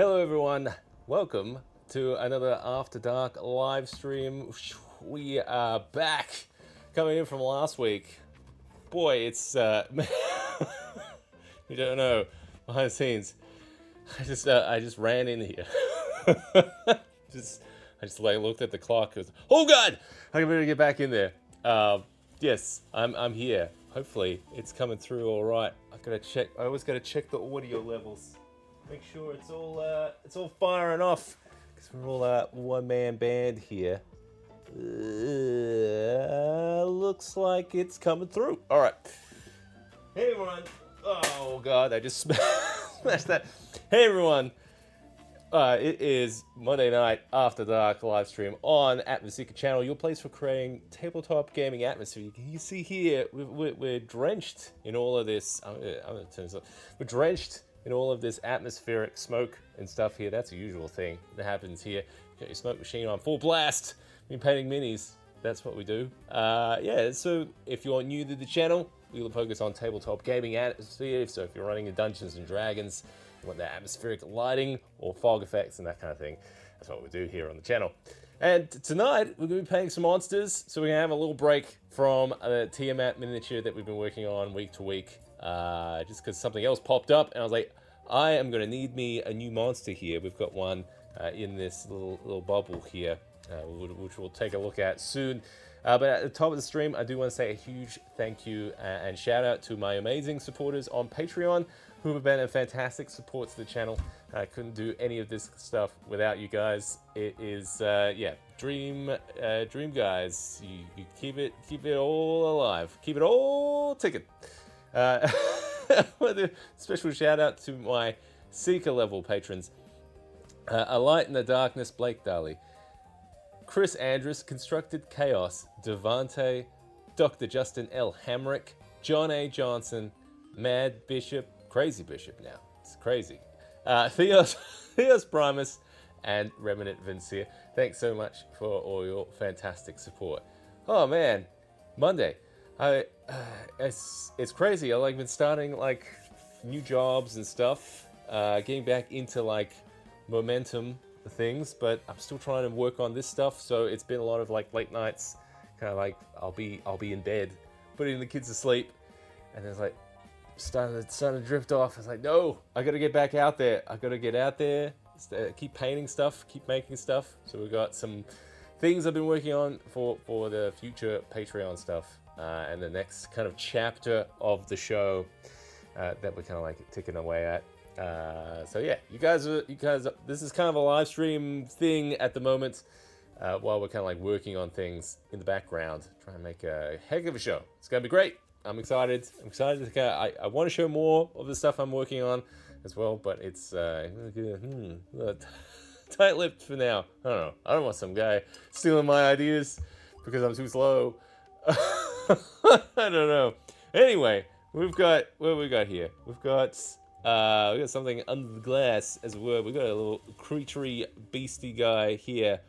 Hello everyone, welcome to another After Dark live stream. We are back, coming in from last week. Boy, it's you don't know, behind the scenes. I just ran in here. I just like looked at the clock. It was, oh god, I better get back in there. Yes, I'm here. Hopefully, it's coming through all right. I always gotta check the audio levels. Make sure it's all firing off, because we're all one-man band here. Looks like it's coming through. All right. Hey everyone. Oh god, I just smashed that. Hey everyone. It is Monday night After Dark live stream on Atmoseeker channel, your place for creating tabletop gaming atmosphere. You see here, we're drenched in all of this. I'm gonna turn this off. We're drenched in all of this atmospheric smoke and stuff here. That's a usual thing that happens here. Got your smoke machine on full blast. Been painting minis. That's what we do. Yeah, so if you're new to the channel, we'll focus on tabletop gaming atmosphere. So if you're running a Dungeons and Dragons, you want that atmospheric lighting or fog effects and that kind of thing, that's what we do here on the channel. And tonight, we're going to be painting some monsters, so we're going to have a little break from the Tiamat miniature that we've been working on week to week. Just because something else popped up, and I was like, I am going to need me a new monster here. We've got one in this little bubble here, which we'll take a look at soon. But at the top of the stream, I do want to say a huge thank you and shout out to my amazing supporters on Patreon, who have been a fantastic support to the channel. I couldn't do any of this stuff without you guys. It is, yeah, dream guys. You keep it all alive, keep it all ticking. With a special shout out to my Seeker level patrons: A Light in the Darkness, Blake Daly, Chris Andrus, Constructed Chaos, Devante, Dr. Justin L. Hamrick, John A. Johnson, Mad Bishop, Crazy Bishop now, it's crazy, Theos Primus, and Remnant Vincier. Thanks so much for all your fantastic support. Oh man, Monday. It's crazy. I've been starting like new jobs and stuff, getting back into like momentum things, but I'm still trying to work on this stuff. So it's been a lot of like late nights, kind of like I'll be in bed, putting the kids to sleep, and it's like starting to drift off. It's like, no, I got to get back out there. I got to get out there, keep painting stuff, keep making stuff. So we've got some things I've been working on for the future Patreon stuff. And the next kind of chapter of the show that we're kind of like ticking away at. So yeah, you guys, this is kind of a live stream thing at the moment, while we're kind of like working on things in the background, trying to make a heck of a show. It's gonna be great. I'm excited. I want to show more of the stuff I'm working on as well, but it's tight-lipped for now. I don't know. I don't want some guy stealing my ideas because I'm too slow. I don't know. Anyway, what we got here? We've got something under the glass as well. We've got a little creaturey beastie guy here.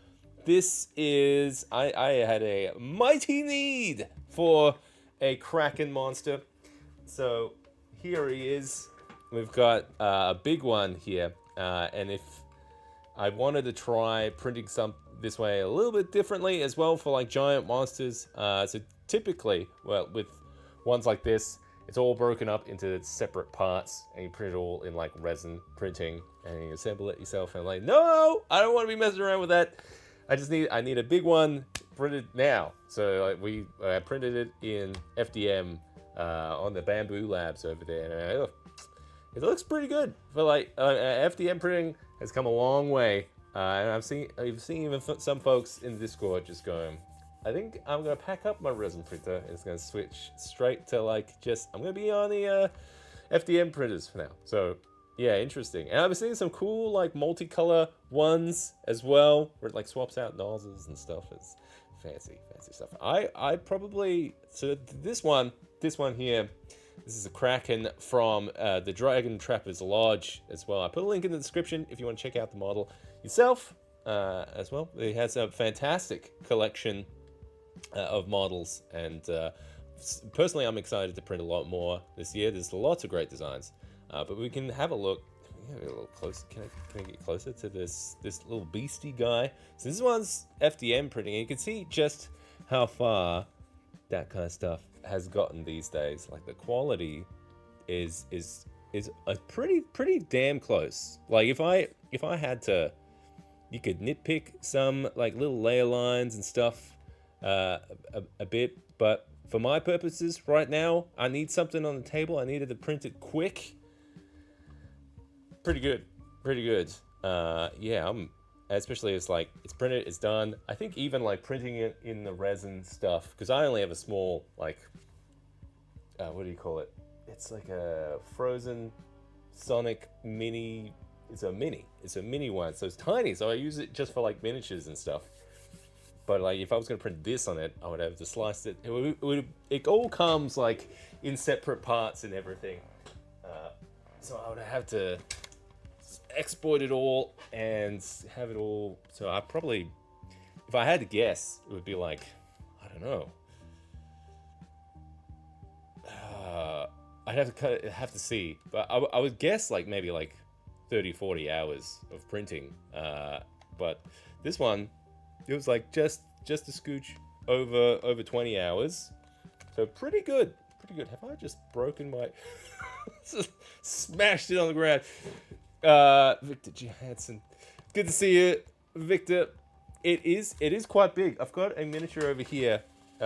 This is I had a mighty need for a Kraken monster, so here he is. We've got a big one here, and if I wanted to try printing some this way a little bit differently as well for like giant monsters, so typically, well, with ones like this, it's all broken up into separate parts, and you print it all in like resin printing, and you assemble it yourself. And I'm like, no, I don't want to be messing around with that. I need a big one printed now. So like I printed it in FDM on the Bamboo Labs over there, and it looks pretty good. But like FDM printing has come a long way, and I've seen even some folks in Discord just going, I think I'm gonna pack up my resin printer and it's gonna switch straight to like I'm gonna be on the FDM printers for now. So yeah, interesting. And I've been seeing some cool like multicolor ones as well, where it like swaps out nozzles and stuff. It's fancy stuff. I probably, so this one here, this is a Kraken from the Dragon Trapper's Lodge as well. I put a link in the description if you want to check out the model yourself as well. It has a fantastic collection of models, and personally I'm excited to print a lot more this year. There's lots of great designs, but we can have a look. Yeah, a little closer. Can I get closer to this little beastie guy? So this one's FDM printing. And you can see just how far that kind of stuff has gotten these days. Like the quality is a pretty damn close. Like if I had to, you could nitpick some like little layer lines and stuff a bit, but for my purposes right now, I need something on the table. I needed to print it quick. Pretty good. Yeah, especially it's like it's printed, it's done. I think even like printing it in the resin stuff, because I only have a small like what do you call it? It's like a frozen Sonic mini. It's a mini one, so it's tiny. So I use it just for like miniatures and stuff. But like if I was gonna print this on it, I would have to slice it. It all comes like in separate parts and everything. So I would have to export it all and have it all. So I probably, if I had to guess, it would be like, I don't know. I'd have to see, but I would guess like maybe like 30-40 hours of printing. But this one, it was like just a scooch over 20 hours. So pretty good. Have I just broken my smashed it on the ground? Victor Johansson, good to see you, Victor. It is quite big. I've got a miniature over here,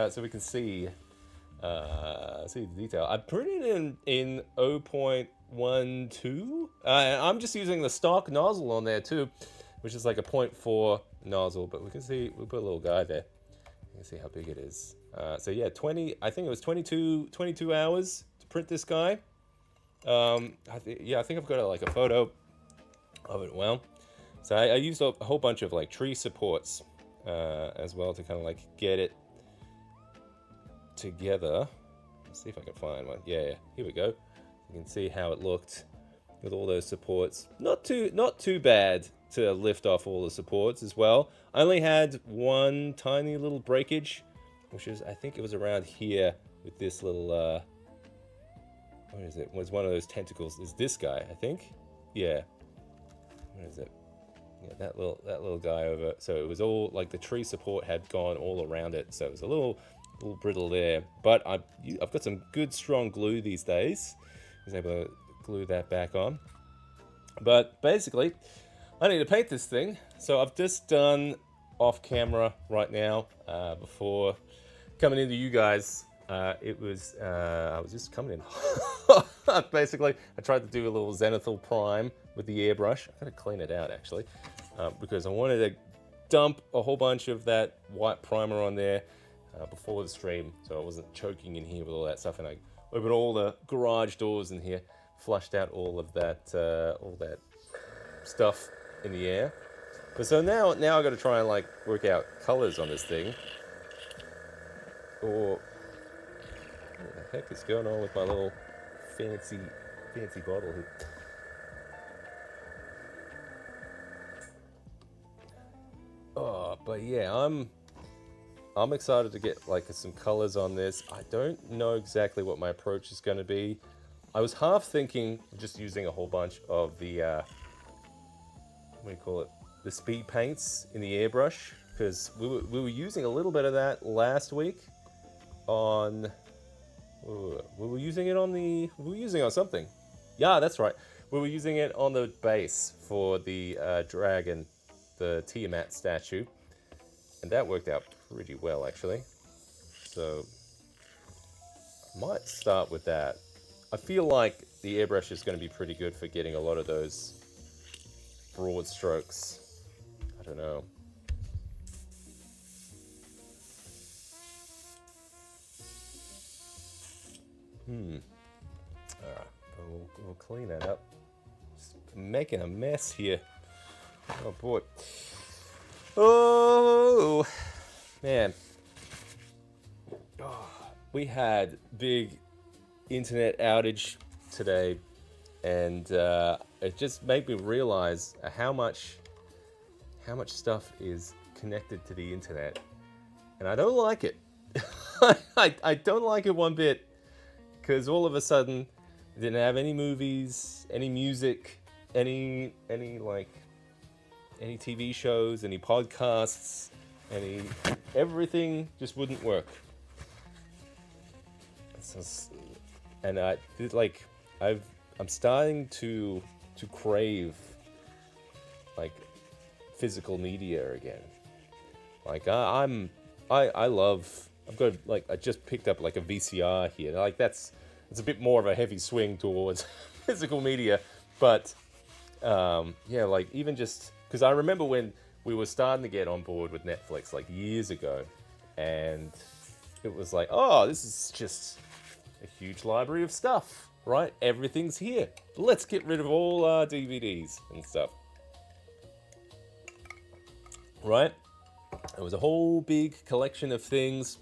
so we can see the detail. I printed it in 0.12. I'm just using the stock nozzle on there too, which is like a 0.4 nozzle. But we can see we put a little guy there. You can see how big it is. So yeah, I think it was 22 hours to print this guy. I think I've got like a photo of it. Well, so I used a whole bunch of like tree supports as well to kind of like get it together. Let's see if I can find one. Yeah, here we go. You can see how it looked with all those supports. Not too bad to lift off all the supports as well. I only had one tiny little breakage, which is, I think it was around here with this little what is it? Was one of those tentacles? Is this guy? I think. Yeah. What is it? Yeah, that little guy over. So it was all like the tree support had gone all around it, so it was a little brittle there. But I've got some good strong glue these days. I was able to glue that back on. But basically, I need to paint this thing. So I've just done off camera right now before coming into you guys. I was just coming in. Basically, I tried to do a little zenithal prime with the airbrush. I gotta clean it out actually, because I wanted to dump a whole bunch of that white primer on there before the stream, so I wasn't choking in here with all that stuff. And I opened all the garage doors in here, flushed out all that stuff in the air. But so now I got to try and like work out colors on this thing, or what the heck is going on with my little fancy bottle here? Oh, but yeah, I'm excited to get like some colors on this. I don't know exactly what my approach is going to be. I was half thinking just using a whole bunch of the what do you call it? The speed paints in the airbrush, because we were using a little bit of that last week on. We were using it on something. Yeah, that's right. We were using it on the base for the dragon, the Tiamat statue, and that worked out pretty well actually. So I might start with that. I feel like the airbrush is going to be pretty good for getting a lot of those broad strokes. I don't know. Alright, we'll clean that up. Just making a mess here. Oh boy. Oh man. Oh, we had big internet outage today, and it just made me realize how much stuff is connected to the internet, and I don't like it. I don't like it one bit, because all of a sudden I didn't have any movies, any music, any TV shows, any podcasts, everything just wouldn't work. And I'm starting to crave like physical media again. Like I just picked up like a VCR here. Like it's a bit more of a heavy swing towards physical media, but yeah, like even just because I remember when we were starting to get on board with Netflix like years ago, and it was like, oh, this is just a huge library of stuff, right? Everything's here. Let's get rid of all our DVDs and stuff, right? It was a whole big collection of things,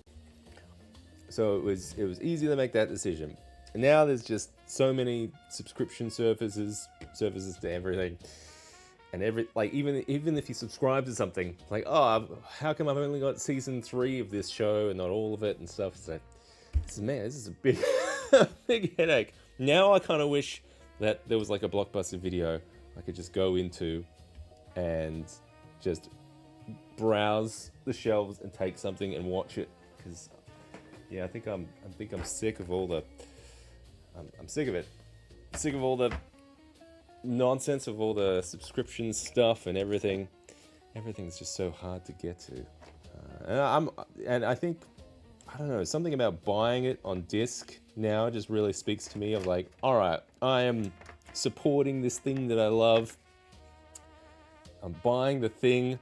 so it was easy to make that decision. And now there's just so many subscription services to everything, and even if you subscribe to something, like, oh, how come I've only got season 3 of this show and not all of it and stuff? So this is a big big headache. Now I kind of wish that there was like a Blockbuster Video I could just go into and just browse the shelves and take something and watch it, because yeah, I think I'm sick of all the I'm sick of it. Sick of all the nonsense of all the subscription stuff and everything. Everything's just so hard to get to. And I think, I don't know, something about buying it on disc now just really speaks to me of like, all right, I am supporting this thing that I love. I'm buying the thing,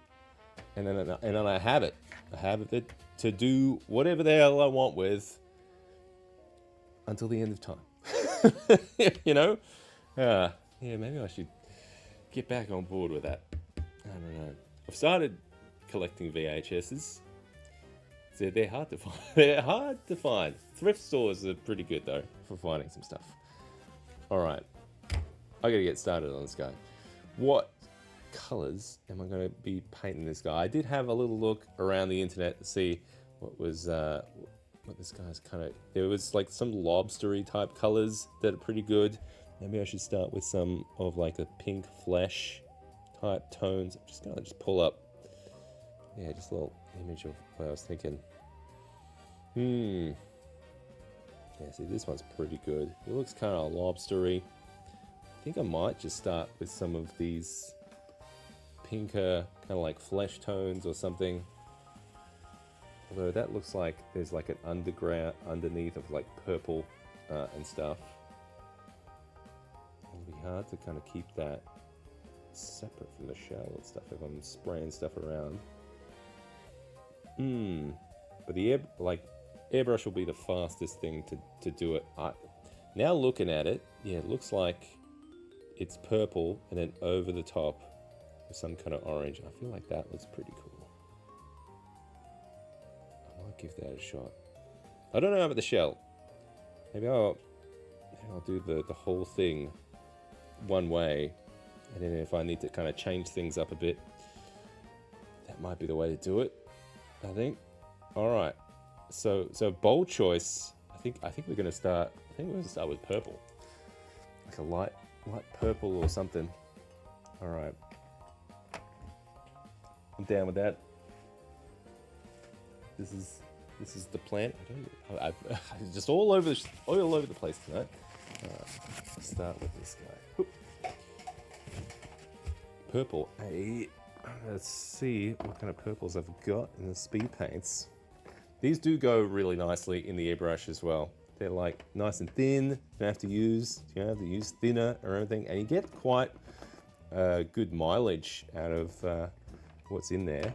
and then I have it. I have it to do whatever the hell I want with until the end of time. You know? Yeah, maybe I should get back on board with that. I don't know. I've started collecting VHSs. So they're hard to find. They're hard to find. Thrift stores are pretty good though for finding some stuff. All right, I gotta get started on this guy. What colors am I gonna be painting this guy? I did have a little look around the internet to see what this guy's kind of. There was like some lobstery type colors that are pretty good. Maybe I should start with some of like a pink flesh type tones. I'm just gonna pull up. Yeah, just a little image of what I was thinking. Yeah, see, this one's pretty good. It looks kind of lobstery. I think I might just start with some of these pinker, kind of like flesh tones or something. Although that looks like there's like an underground underneath of like purple and stuff. It'll be hard to kind of keep that separate from the shell and stuff if I'm spraying stuff around. But the airbrush will be the fastest thing to do it. Now looking at it, yeah, it looks like it's purple and then over the top with some kind of orange. I feel like that looks pretty cool. I might give that a shot. I don't know about the shell. Maybe I'll do the whole thing one way, and then if I need to kind of change things up a bit, that might be the way to do it, I think. All right, so bold choice. I think we're gonna start. I think we're gonna start with purple, like a light purple or something. All right, I'm down with that. This is the plan. I'm just all over the place tonight. Let's start with this guy. Purple. Let's see what kind of purples I've got in the speed paints. These do go really nicely in the airbrush as well. They're like nice and thin. You don't have to use thinner or anything, and you get quite good mileage out of what's in there.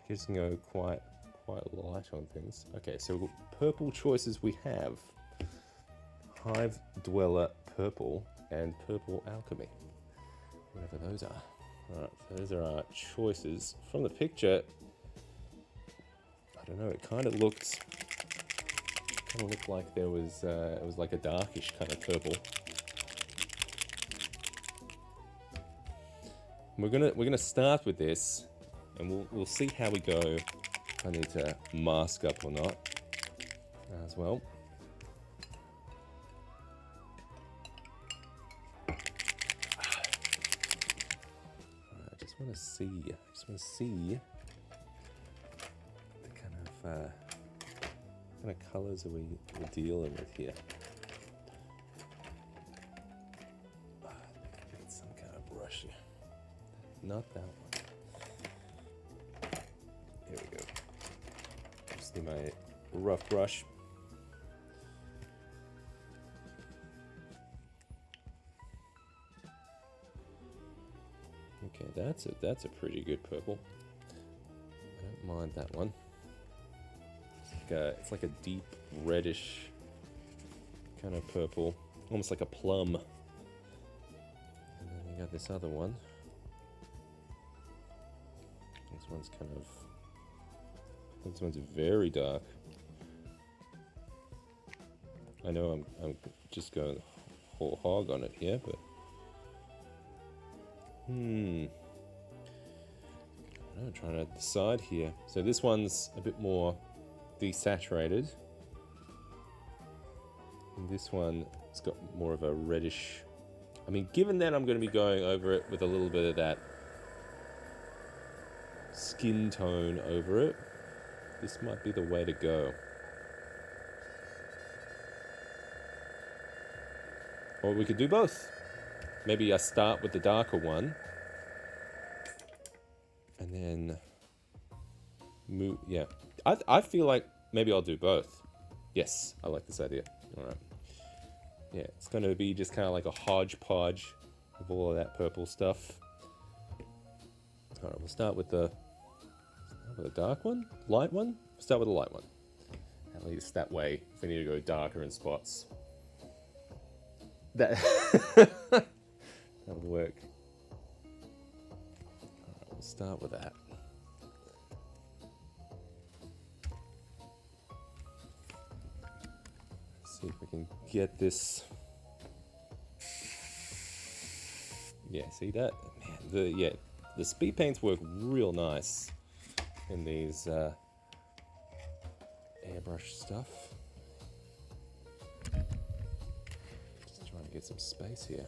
You just can go quite light on things. Okay, so purple choices we have: Hive Dweller Purple and Purple Alchemy, whatever those are. All right, so those are our choices from the picture. I don't know. It kind of looked like there was it was like a darkish kind of purple. We're gonna start with this, and we'll see how we go. If I need to mask up or not as well. want to see. I just want to see the kind of colors are we're dealing with here. Get some kind of brush here. Not that one. Here we go. Just need my rough brush. Okay, that's a pretty good purple. I don't mind that one. It's like a deep reddish kind of purple, almost like a plum. And then you got this other one. This one's very dark. I know I'm just going whole hog on it here, but I'm trying to decide here. So this one's a bit more desaturated, and this one has got more of a reddish. I mean, given that I'm going to be going over it with a little bit of that skin tone over it, this might be the way to go. Or we could do both. Maybe I start with the darker one and then move. Yeah, I feel like maybe I'll do both. Yes, I like this idea. All right. Yeah, it's going to be just kind of like a hodgepodge of all of that purple stuff. All right, we'll start with the dark one, light one. We'll start with the light one. At least that way, if we need to go darker in spots, that'll work. All right, we'll start with that. See if we can get this. Yeah, see that? Man, the speed paints work real nice in these airbrush stuff. Just trying to get some space here.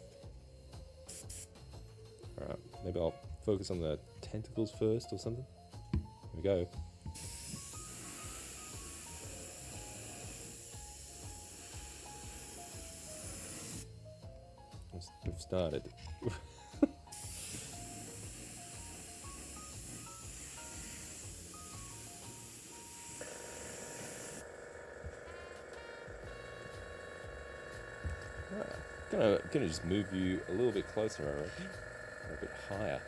Alright, maybe I'll focus on the tentacles first or something. Here we go. We've started. Gonna just move you a little bit closer, I reckon. Or a bit higher.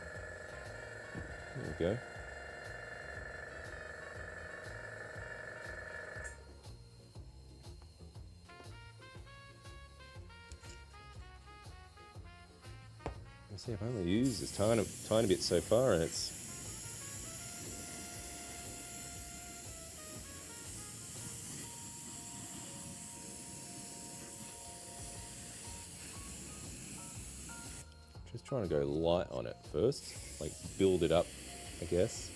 There we go. See, I've only used this tiny bit so far, and it's just trying to go light on it first, like build it up, I guess.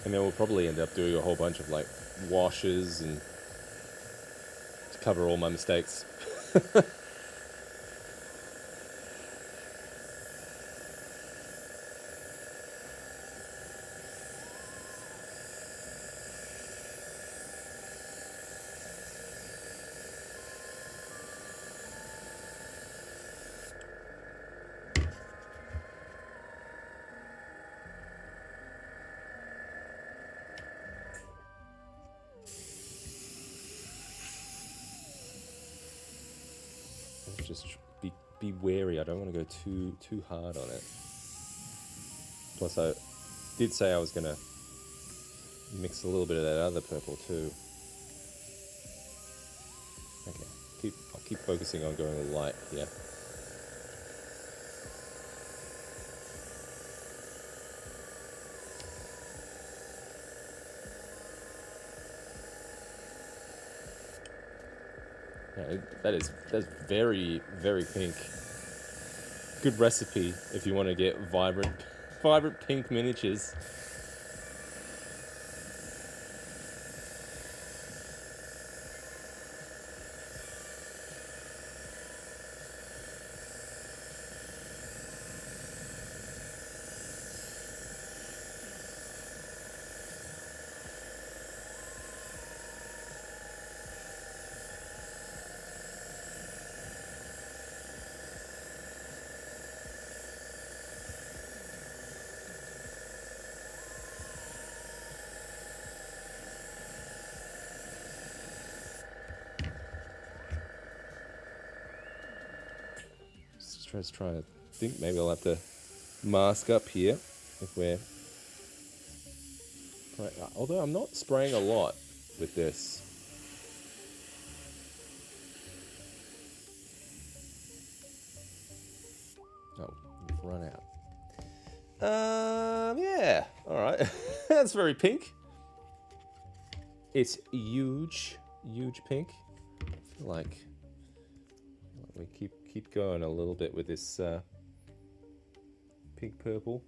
And then we'll probably end up doing a whole bunch of like washes and to cover all my mistakes. Just be wary. I don't want to go too hard on it. Plus, I did say I was gonna mix a little bit of that other purple too. Okay, I'll keep focusing on going with light here. Yeah, that's very, very pink. good recipe if you want to get vibrant pink miniatures. Let's try to think. Maybe I'll have to mask up here if we're. Although I'm not spraying a lot with this. Oh, we've run out. Yeah. All right. That's very pink. It's huge pink. I feel like we keep going a little bit with this pink purple.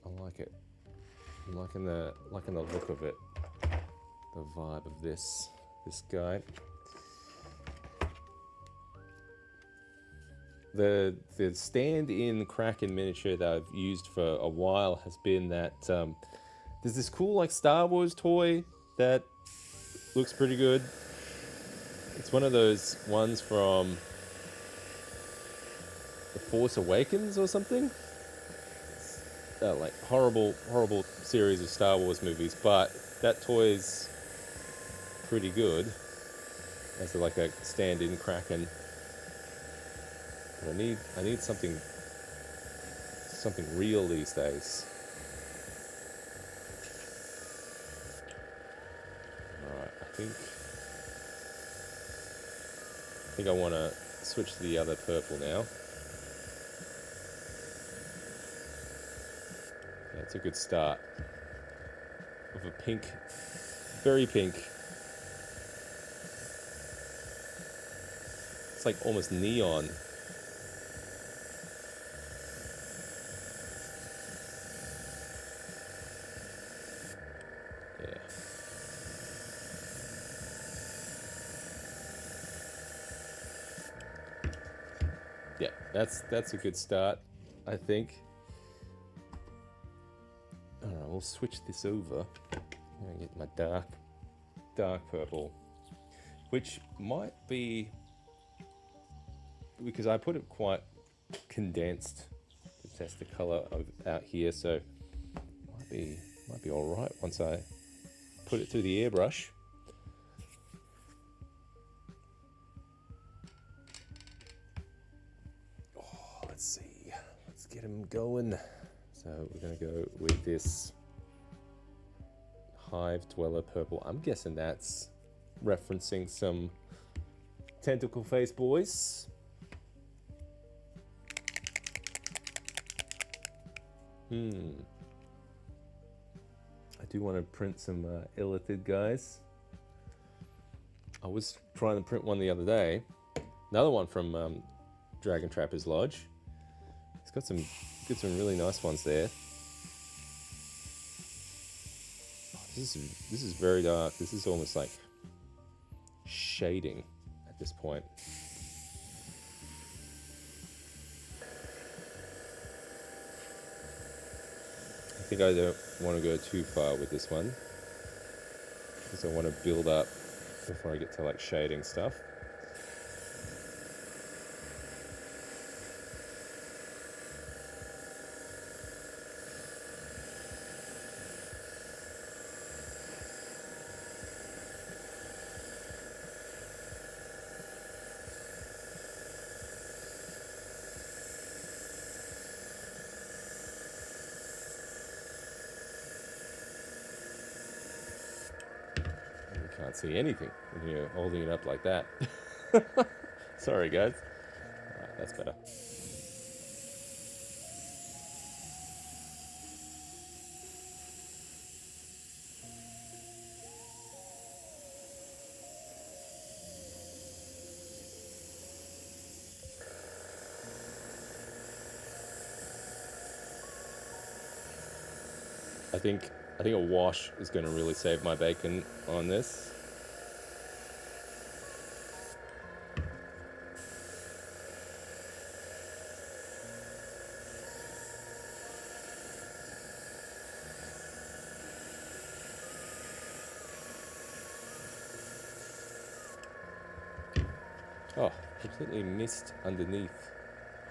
I like it. I'm liking the look of it. The vibe of this guy. The stand-in Kraken miniature that I've used for a while has been that there's this cool like Star Wars toy that looks pretty good. It's one of those ones from The Force Awakens or something. Like horrible series of Star Wars movies, but that toy's pretty good as like a stand-in Kraken. But I need something real these days. All right, I think I want to switch to the other purple now. Yeah, it's a good start of a pink, very pink. It's like almost neon. Yeah, that's a good start, I think. All right, we'll switch this over. I'm gonna get my dark purple, which might be because I put it quite condensed to test the color out here, so might be all right once I put it through the airbrush. Let's see. Let's get him going. So we're going to go with this Hive Dweller purple. I'm guessing that's referencing some Tentacle Face boys. I do want to print some Illithid guys. I was trying to print one the other day. Another one from Dragon Trapper's Lodge. It's got some really nice ones there. Oh, this is very dark. This is almost like shading at this point. I think I don't want to go too far with this one because I want to build up before I get to like shading stuff. Can't see anything when you're holding it up like that. Sorry, guys. Right, that's better. I think a wash is going to really save my bacon on this. Oh, completely missed underneath.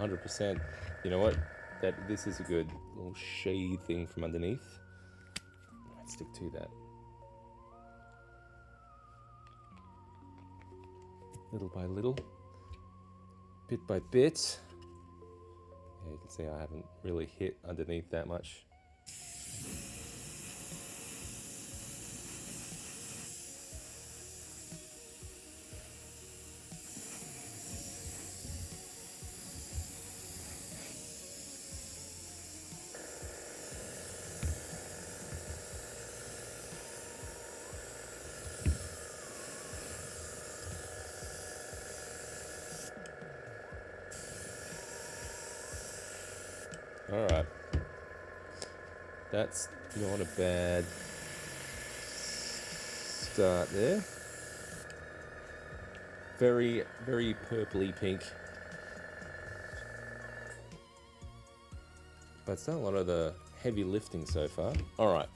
100%. You know what? This is a good little shade thing from underneath. Let's stick to that. Little by little. Bit by bit. Yeah, you can see I haven't really hit underneath that much. Alright. That's not a bad start there. Very, very purpley pink. But it's done a lot of the heavy lifting so far. Alright.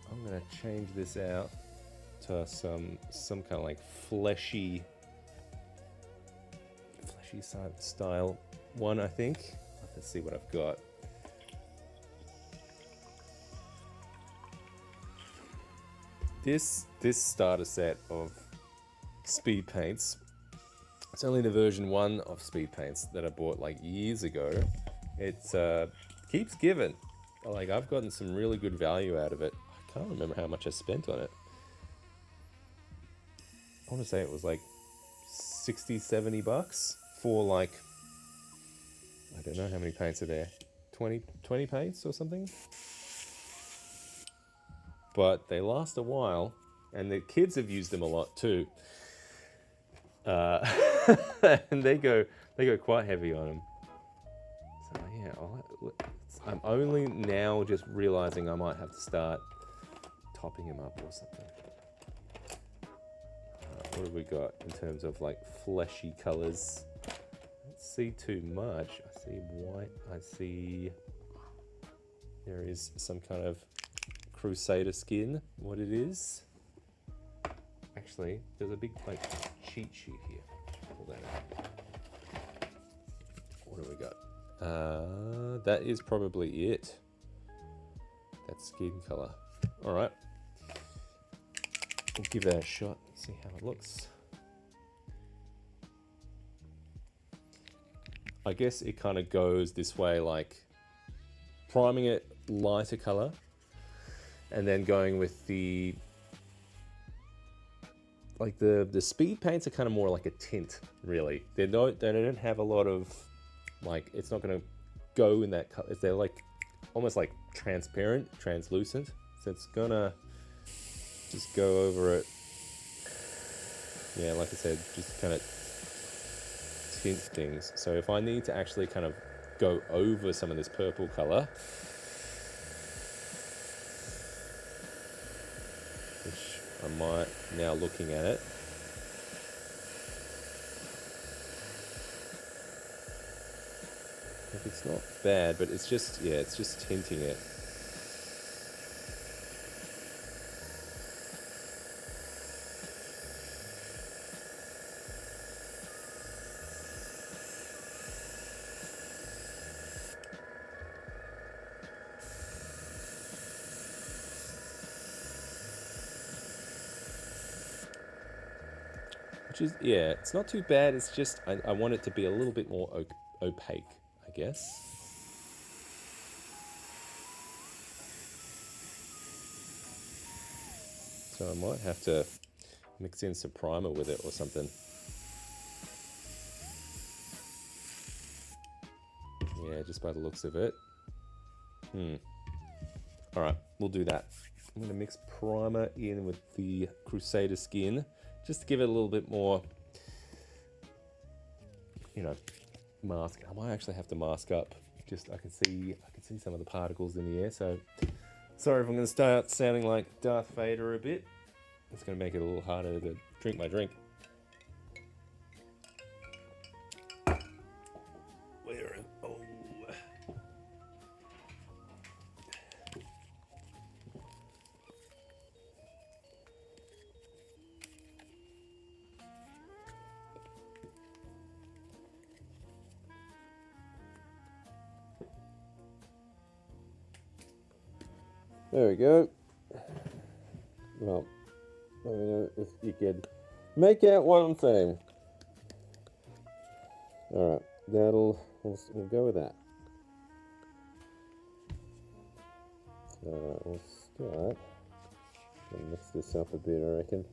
I'm going to change this out to some kind of like fleshy style one, I think. Let's see what I've got. This starter set of speed paints, it's only the version 1 of speed paints that I bought like years ago. It keeps giving. Like, I've gotten some really good value out of it. I can't remember how much I spent on it. I want to say it was like 60, 70 bucks for like, I don't know how many paints are there. 20 paints or something? But they last a while, and the kids have used them a lot too. And they go quite heavy on them. So yeah, I'm only now just realizing I might have to start topping them up or something. What have we got in terms of like fleshy colors? See too much. I see white. I see there is some kind of Crusader skin. What it is? Actually, there's a big like cheat sheet here. Pull that out. What do we got? That is probably it. That skin color. All right. We'll give that a shot. See how it looks. I guess it kind of goes this way, like priming it lighter color and then going with the speed paints are kind of more like a tint, really. They don't have a lot of, like, it's not going to go in that color. They're like almost like transparent, translucent. So it's gonna just go over it. Yeah, like I said, just kind of tint things. So if I need to actually kind of go over some of this purple color, which I might now looking at it, if it's not bad, but it's just, yeah, it's just tinting it. Which is, yeah, it's not too bad. It's just, I want it to be a little bit more opaque, I guess. So I might have to mix in some primer with it or something. Yeah, just by the looks of it. All right, we'll do that. I'm gonna mix primer in with the Crusader skin, just to give it a little bit more, you know, mask. I might actually have to mask up. Just I can see some of the particles in the air, so Sorry if I'm going to start sounding like Darth Vader a bit. It's going to make it a little harder to drink my drink. Where? Oh. There we go. Well, let me know if you could make out what I'm saying. Alright, we'll go with that. Alright, we'll start. I'll mix this up a bit, I reckon.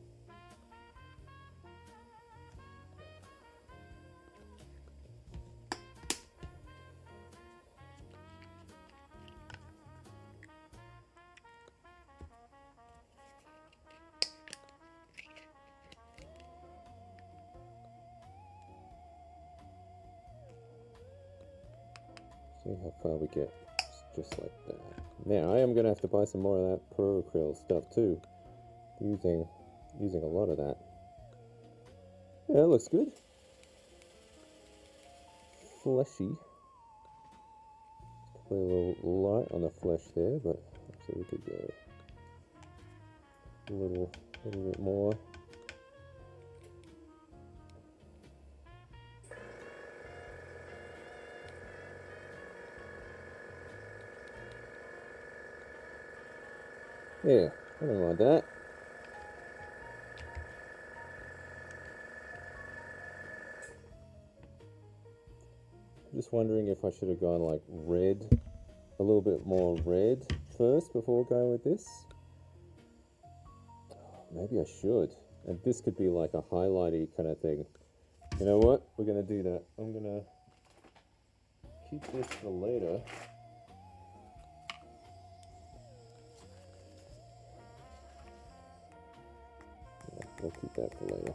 See how far we get, just like that. Now I am going to have to buy some more of that Pro Acryl stuff too. Using a lot of that. Yeah, it looks good. Fleshy. Probably a little light on the flesh there, but actually we could go a little bit more. Yeah, I don't mind that. Just wondering if I should have gone like red, a little bit more red first before going with this. Maybe I should. And this could be like a highlighty kind of thing. You know what? We're going to do that. I'm going to keep this for later. Yeah, we'll keep that for later.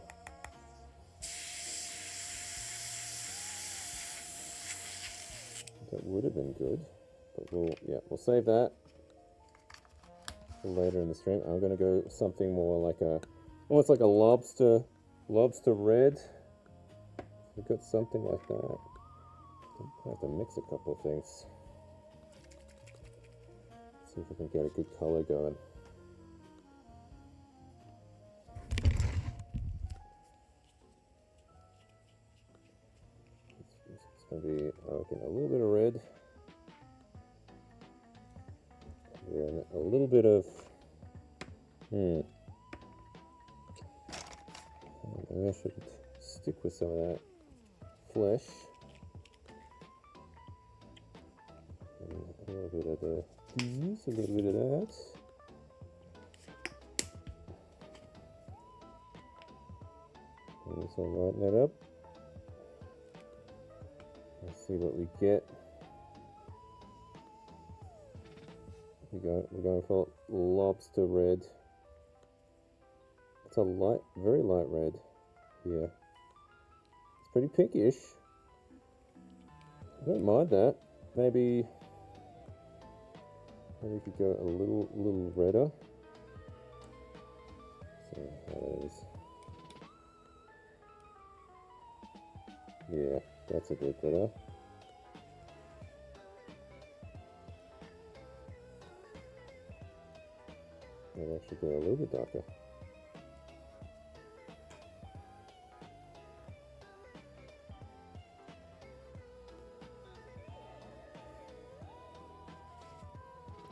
That would have been good, but we'll save that for later in the stream. I'm going to go something more like almost like a lobster red. We've got something like that. I have to mix a couple of things. See if we can get a good color going. It's going to be, I reckon, a little bit of red. And a little bit of, maybe I should stick with some of that flesh. And a little bit of these, a little bit of that. And this will lighten that up. Let's see what we get. We're going for lobster red. It's a very light red here. It's pretty pinkish. I don't mind that. Maybe we could go a little redder. So that is. Yeah, that's a bit better. Maybe I should go a little bit darker.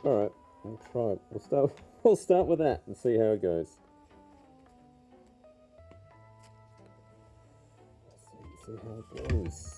All right, we'll try it. We'll start with that and see how it goes. Let's see how it goes.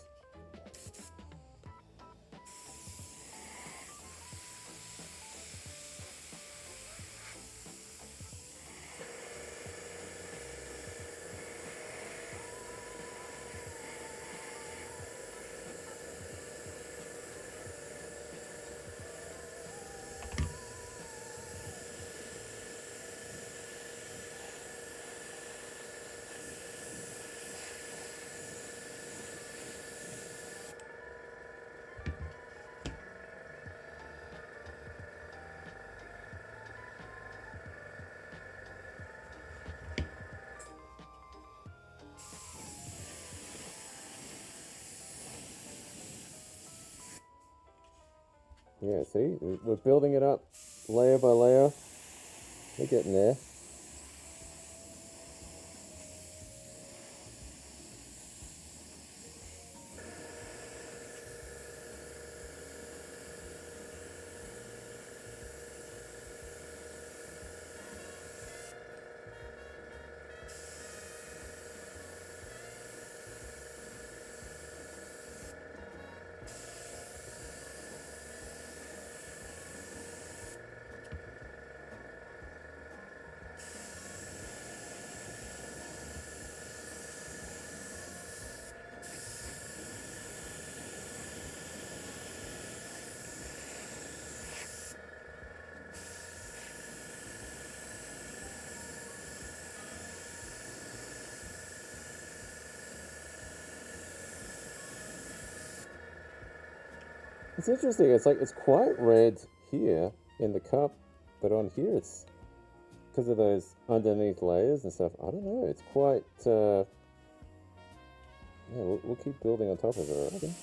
Yeah, see, we're building it up layer by layer. We're getting there. It's interesting. It's like it's quite red here in the cup, but on here it's because of those underneath layers and stuff. I don't know. It's quite. Yeah, we'll keep building on top of it, I reckon.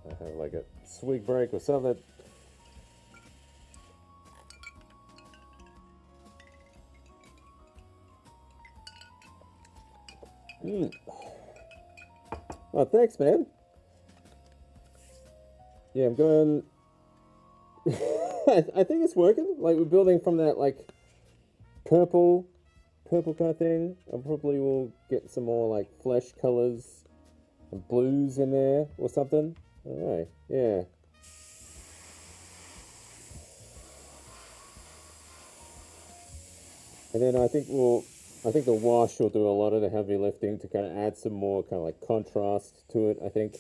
I have like a swig break or something. Oh, thanks, man. Yeah, I'm going. I think it's working. Like we're building from that like purple kind of thing. I probably will get some more like flesh colors and blues in there or something. All right, yeah. And then I think the wash will do a lot of the heavy lifting to kind of add some more kind of like contrast to it, I think.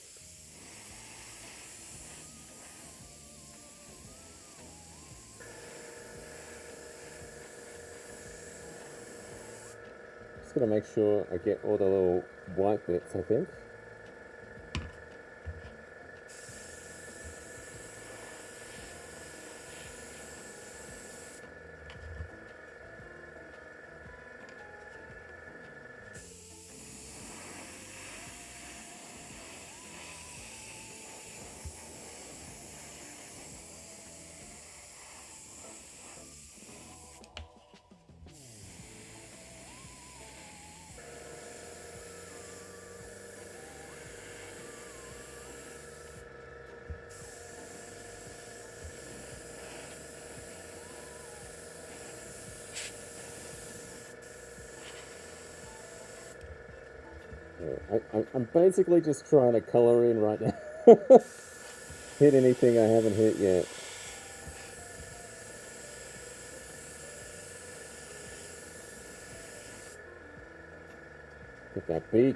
Just gonna make sure I get all the little white bits, I think. I'm basically just trying to color in right now. Hit anything I haven't hit yet. Get that beak.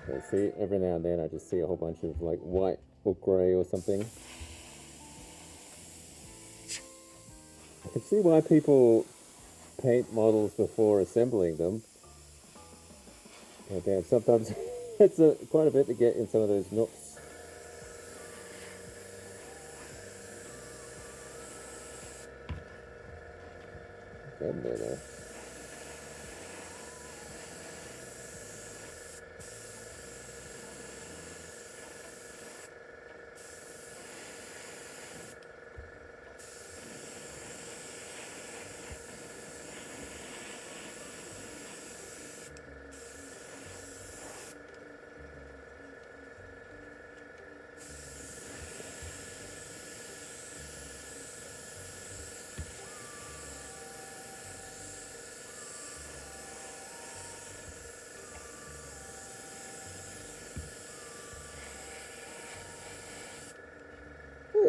Okay, see, every now and then I just see a whole bunch of like white or grey or something. I can see why people paint models before assembling them. Oh, damn, sometimes it's quite a bit to get in some of those nooks. red in there though.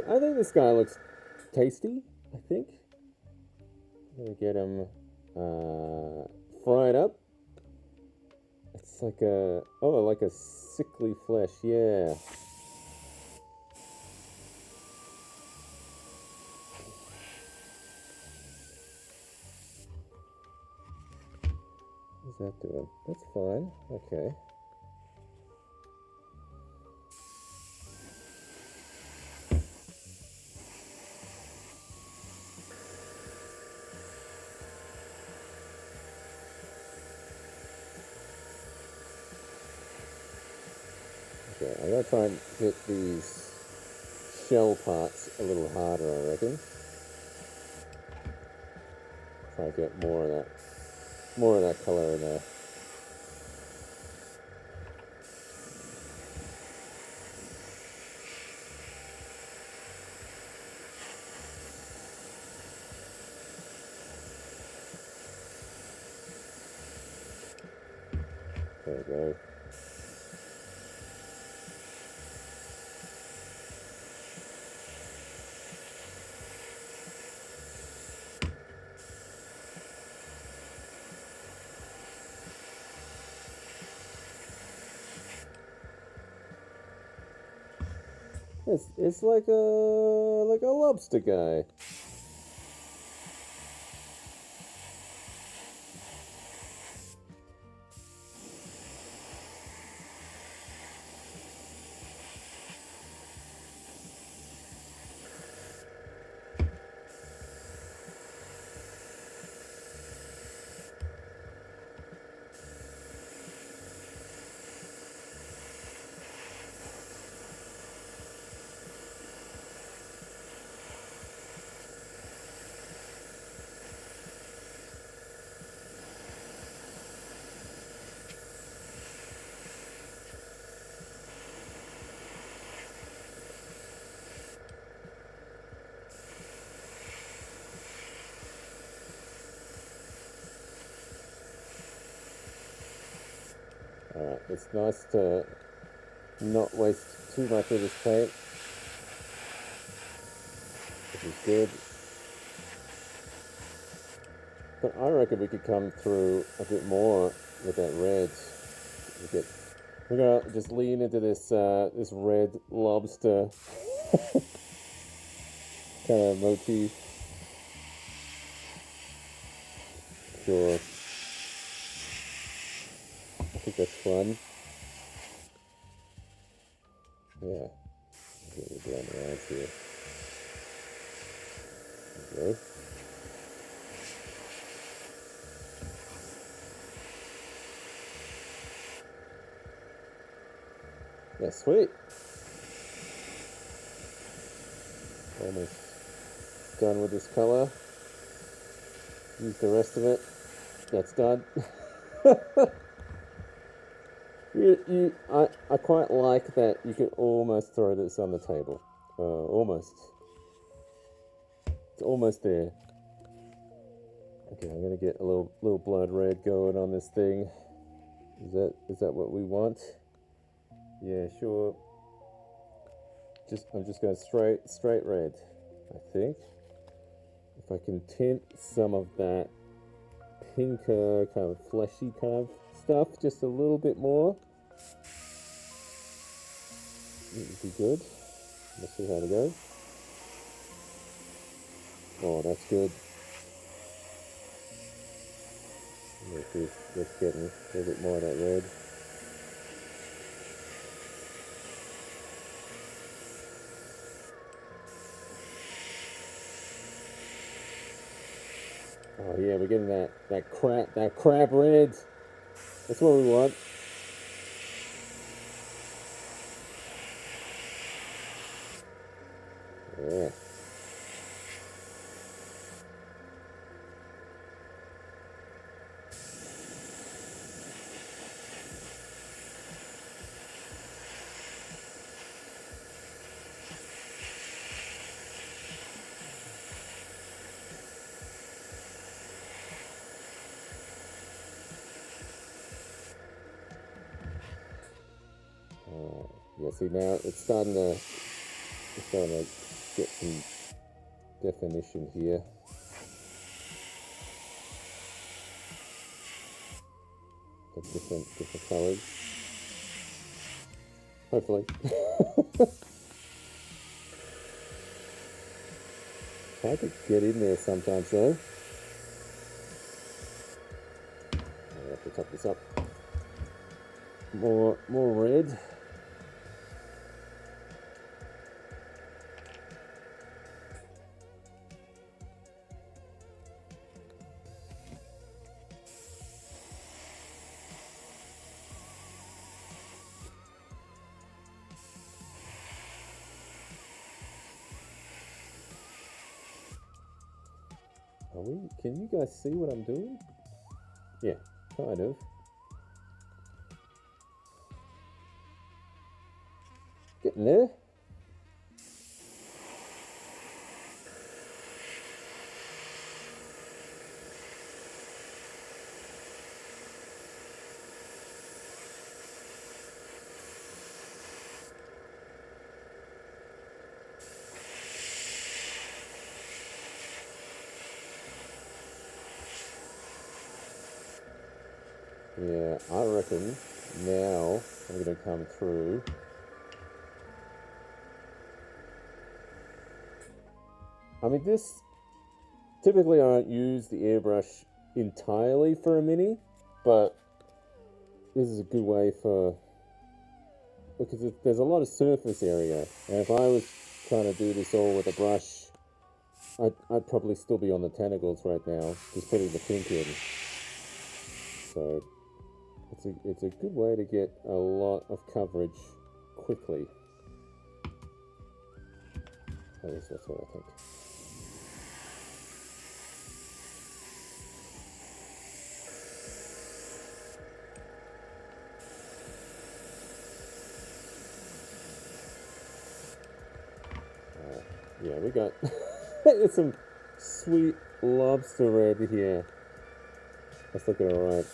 I think this guy looks tasty, I think. I'm gonna get him fried up. It's like like a sickly flesh, yeah. What's that doing? That's fine, okay. Okay, I'm going to try and hit these shell parts a little harder, I reckon. Try to get more of that color in there. There we go. It's like a lobster guy. Alright, it's nice to not waste too much of this paint, which is good. But I reckon we could come through a bit more with that red. We're gonna just lean into this this red lobster kind of motif. Sure. I think that's fun. Yeah. Get it down around here. Okay. Yeah, sweet. Almost done with this color. Use the rest of it. That's done. I quite like that you can almost throw this on the table. Almost. It's almost there. Okay, I'm gonna get a little blood red going on this thing. Is that what we want? Yeah, sure. I'm just going straight red, I think. If I can tint some of that pinker kind of fleshy kind of stuff just a little bit more, it would be good. Let's see how it goes. Oh, that's good. Let's get a little bit more of that red. Oh yeah, we're getting that crab red. That's what we want. Yeah. Yeah, see now it's starting to get some definition here. The different colours. Hopefully. Hard to get in there sometimes though. I have to top this up. More red. Can you guys see what I'm doing? Yeah, kind of. Getting there. Yeah, I reckon now I'm going to come through. I mean, typically I don't use the airbrush entirely for a mini, but this is a good way because there's a lot of surface area, and if I was trying to do this all with a brush, I'd probably still be on the tentacles right now, just putting the pink in. So it's a good way to get a lot of coverage quickly. At least that's what I think. Yeah, we got some sweet lobster red here. That's looking alright.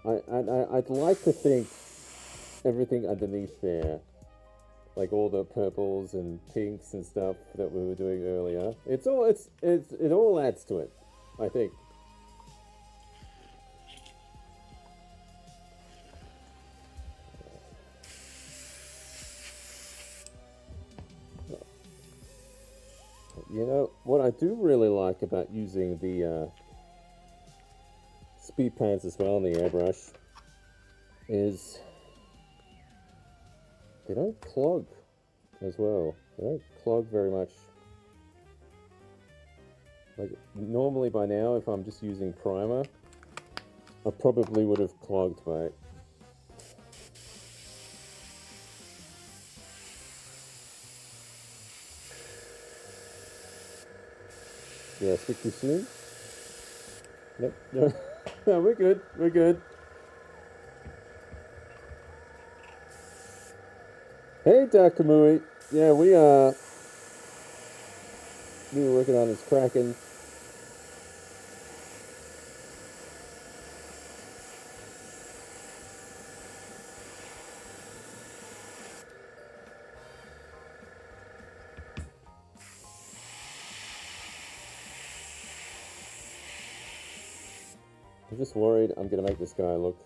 I'd like to think everything underneath there, like all the purples and pinks and stuff that we were doing earlier, it all adds to it, I think. You know, what I do really like about using the speed paints as well in the airbrush is they don't clog as well. They don't clog very much. Like, normally by now, if I'm just using primer, I probably would have clogged by it. Yeah, speak too soon? Nope. No. No, we're good. We're good. Hey, Dakamui. Yeah, we were working on this KRAKEN. I'm just worried I'm gonna make this guy look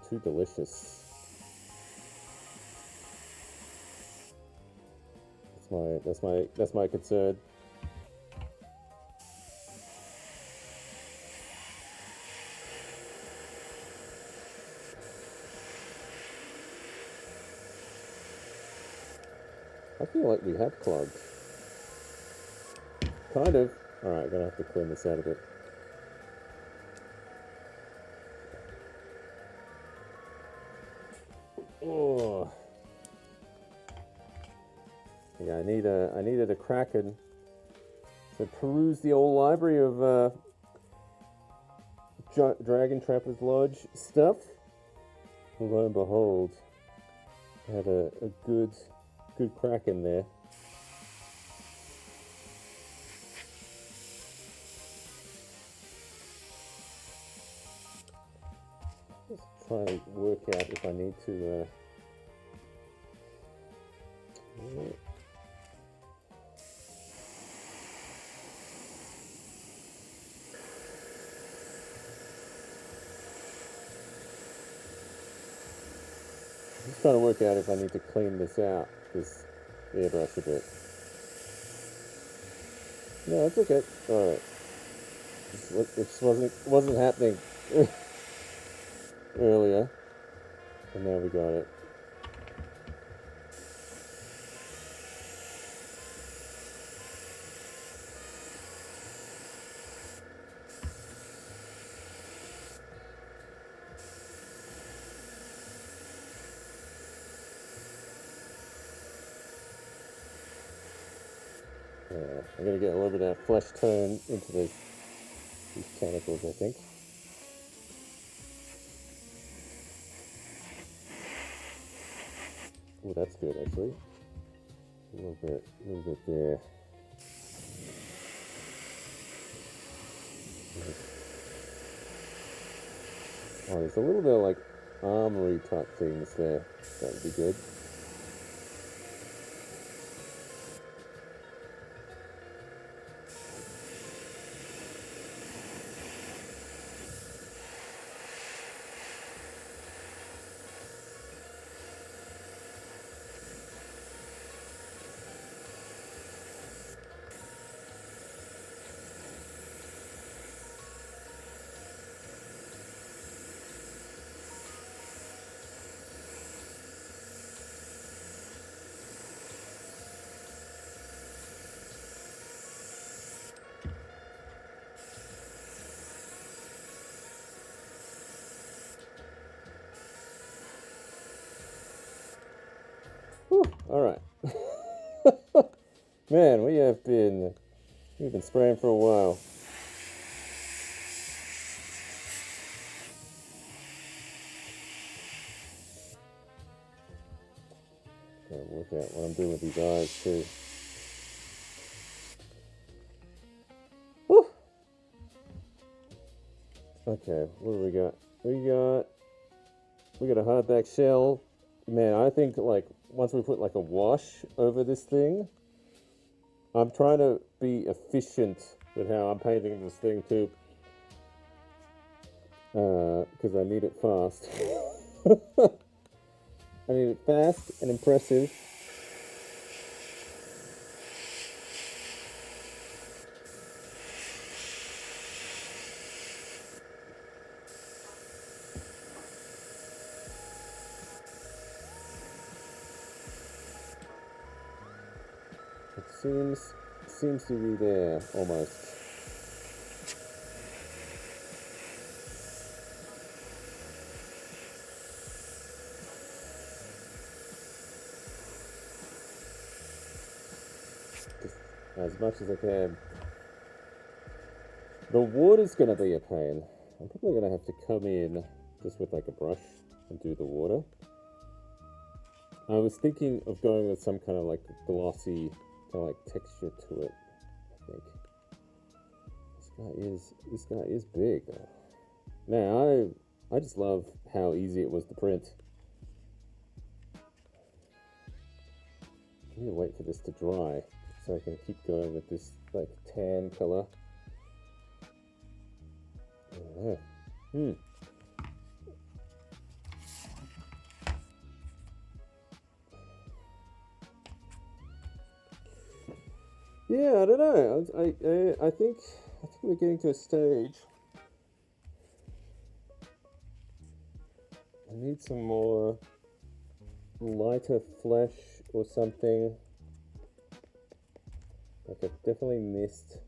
too delicious. That's my concern. I feel like we have clogged. Kind of. Alright, gonna have to clean this out a bit. Oh. Yeah, I needed a Kraken to peruse the old library of Dragon Trapper's Lodge stuff. And lo and behold, I had a good Kraken there. Just try to work out if I need to. Just trying to work out if I need to clean this out, this airbrush a bit. No, it's okay. All right. This wasn't happening earlier, and now we got it. I'm going to get a little bit of flesh tone into these tentacles, I think. Oh, that's good, actually. A little bit there. Oh, there's a little bit of like armory type things there. That would be good. All right. Man, we've been spraying for a while. Gotta work out what I'm doing with these eyes too. Whew. Okay, what do we got? We got a hardback shell. Man, I think like once we put like a wash over this thing, I'm trying to be efficient with how I'm painting this thing too, because I need it fast. I need it fast and impressive. It seems to be there almost. Just as much as I can. The water's gonna be a pain. I'm probably gonna have to come in just with like a brush and do the water. I was thinking of going with some kind of like glossy kind of like texture to it, I think. This guy is big though. Man, I just love how easy it was to print. I need to wait for this to dry so I can keep going with this like tan color. Yeah, I don't know. I think we're getting to a stage. I need some more lighter flesh or something. Like I've definitely missed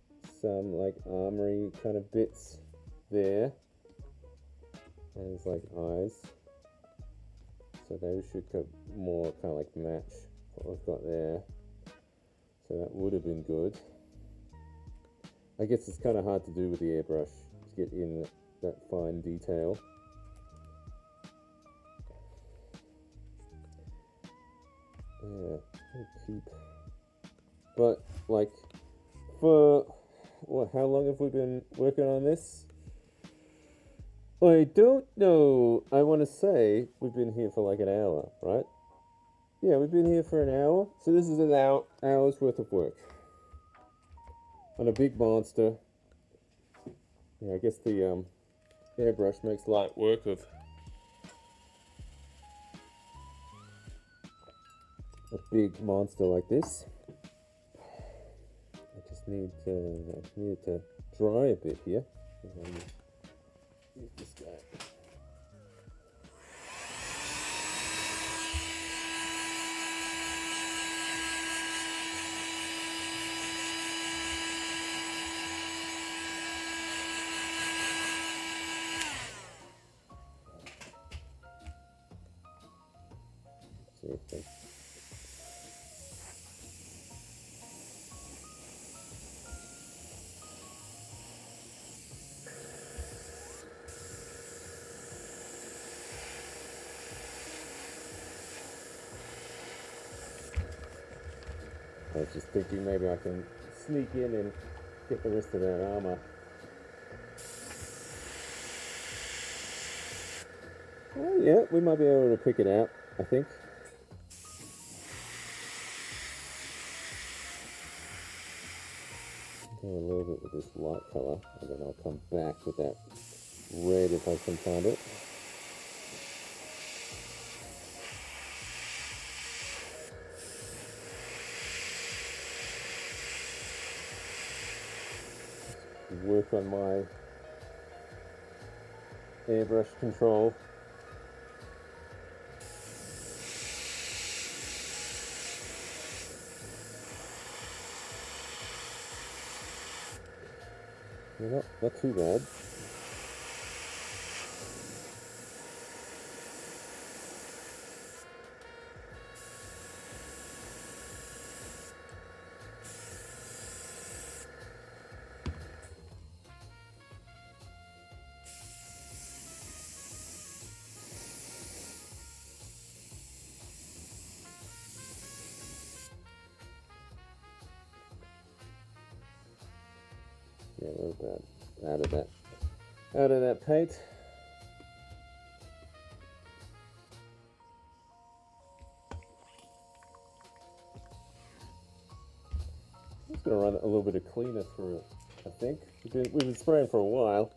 some like armory kind of bits there. And there's like eyes. So those should more kind of like match what we've got there. So that would have been good. I guess it's kind of hard to do with the airbrush to get in that fine detail. Yeah, keep. But like, for what? How long have we been working on this? I don't know. I want to say we've been here for like an hour, right? Yeah, we've been here for an hour. So this is an hour's worth of work on a big monster. Yeah, I guess the airbrush makes light work of a big monster like this. I just need to dry a bit here. Use this guy. See if they... I was just thinking maybe I can sneak in and get the rest of that armor. Oh yeah, we might be able to pick it out, I think. Go a little bit with this light color, and then I'll come back with that red if I can find it. Work on my airbrush control. Yeah, not too bad. Yeah, a little bit out of that paint. I'm just gonna run a little bit of cleaner through it. I think we've been spraying for a while.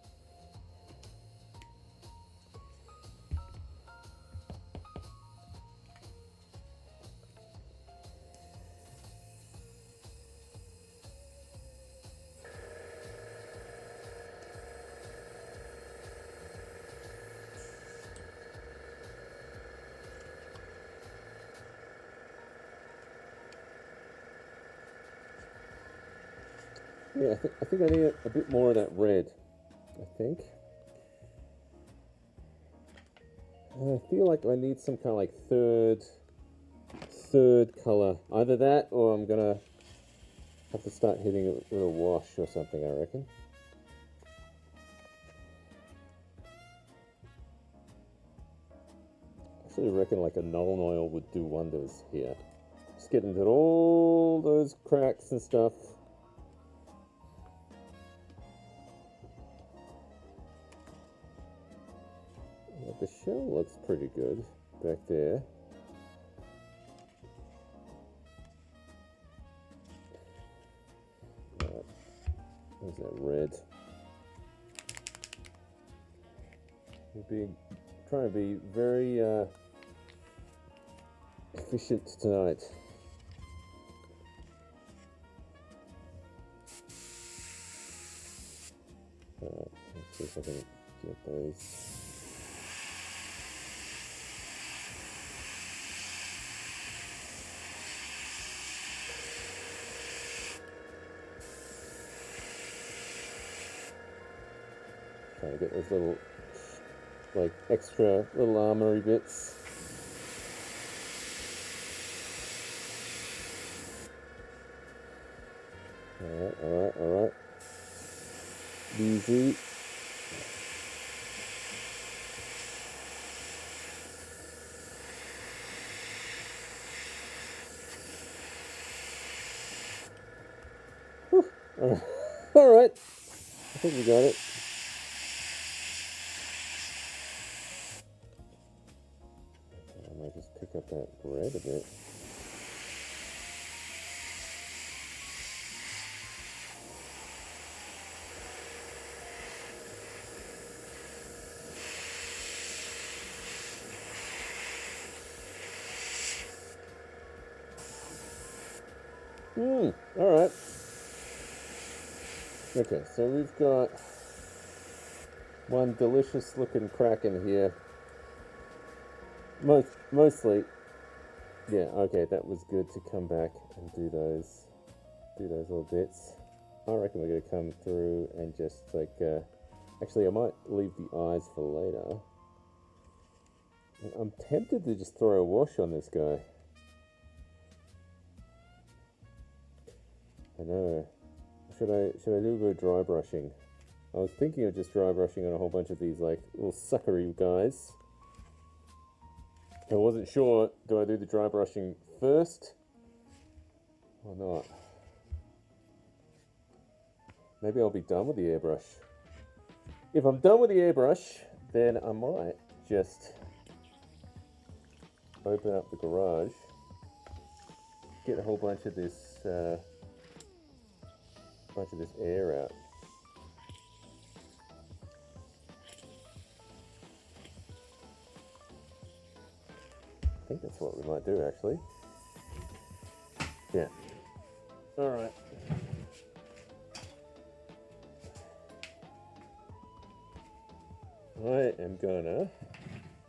Yeah, I think I need a bit more of that red, I think. And I feel like I need some kind of like third color. Either that or I'm gonna have to start hitting it with a wash or something, I reckon. I actually reckon like a Nuln oil would do wonders here. Just get into all those cracks and stuff. The shell looks pretty good back there. Right. There's that red. We'll be trying to be very efficient tonight. Alright, let's see if I can get those. get those little, like, extra little armory bits. Alright. Easy. Alright. I think we got it. I might just pick up that red a bit. Alright. Okay, so we've got one delicious looking Kraken here. Mostly, yeah, okay, that was good to come back and do those little bits. I reckon we're going to come through and just like, actually I might leave the eyes for later. I'm tempted to just throw a wash on this guy. I know. Should I do a bit of dry brushing? I was thinking of just dry brushing on a whole bunch of these like little suckery guys. I wasn't sure, do I do the dry brushing first or not? Maybe I'll be done with the airbrush. If I'm done with the airbrush, then I might just open up the garage, get a whole bunch of this air out. I think that's what we might do, actually. Yeah. All right. I am gonna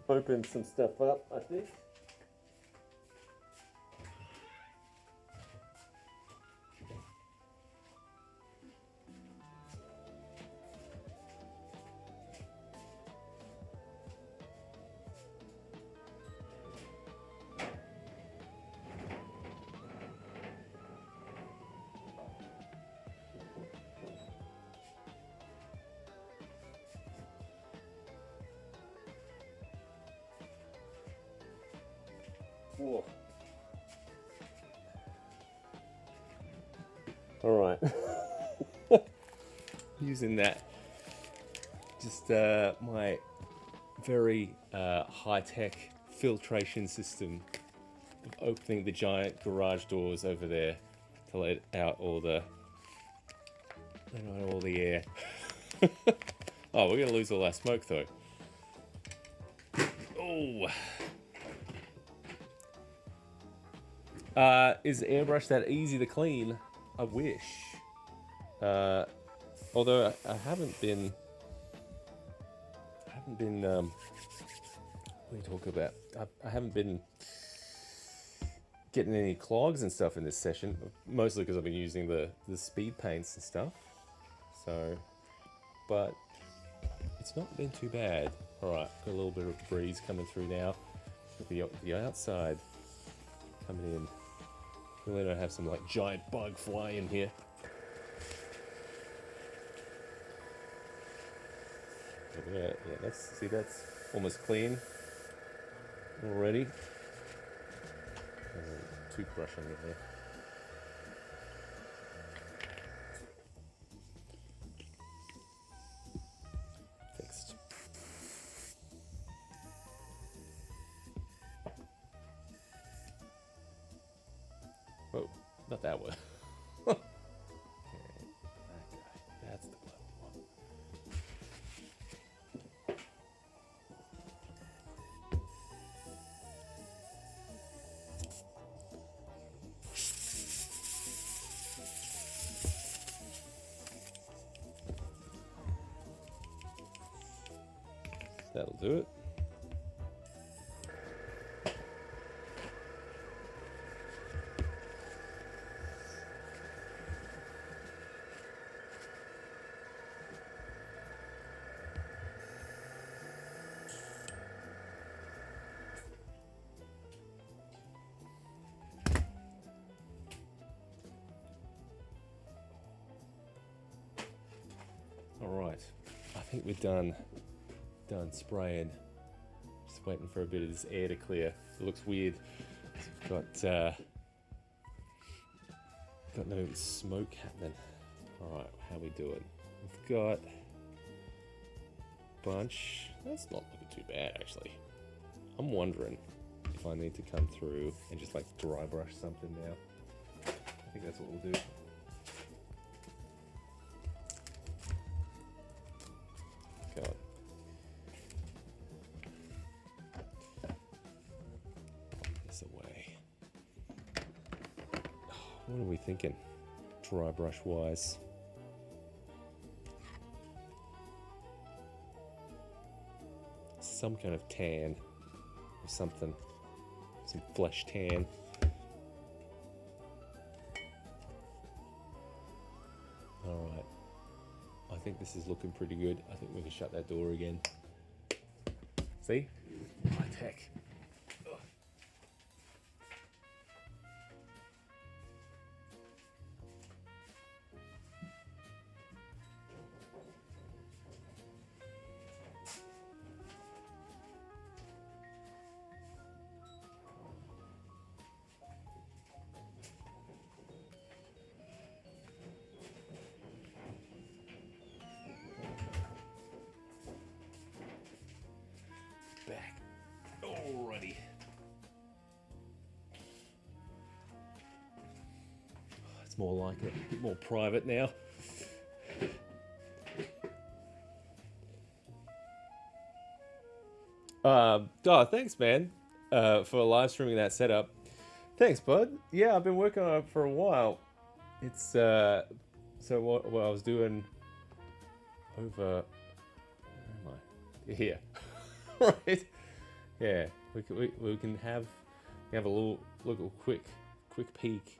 open some stuff up, I think. Whoa. All right. Using that, just my very high-tech filtration system of opening the giant garage doors over there to let out all the air. Oh, we're gonna lose all our smoke though. Oh. Is the airbrush that easy to clean? I wish. Although I haven't been. What are you talking about? I haven't been getting any clogs and stuff in this session. Mostly because I've been using the speed paints and stuff. So, but it's not been too bad. All right, got a little bit of breeze coming through now. With the outside coming in. Really don't have some like giant bug fly in here. Yeah, that's almost clean already. There's a toothbrush under there. Fixed. Whoa, not that one. Okay, that guy. That's the glove one. That'll do it. think we're done spraying. Just waiting for a bit of this air to clear. It looks weird. So we've got no smoke happening. Alright, how we doing? We've got a bunch. That's not looking too bad actually. I'm wondering if I need to come through and just like dry brush something now. I think that's what we'll do. God. Put this away. What are we thinking, dry brush wise? Some kind of tan or something. Some flesh tan. Alright. I think this is looking pretty good. I think we can shut that door again. See? High tech. Back. Alrighty. It's more like it, a bit more private now. Oh, thanks, man, for live streaming that setup. Thanks, bud. Yeah, I've been working on it for a while. It's so what I was doing over. Where am I? Here. Right. Yeah, we can have a little quick peek.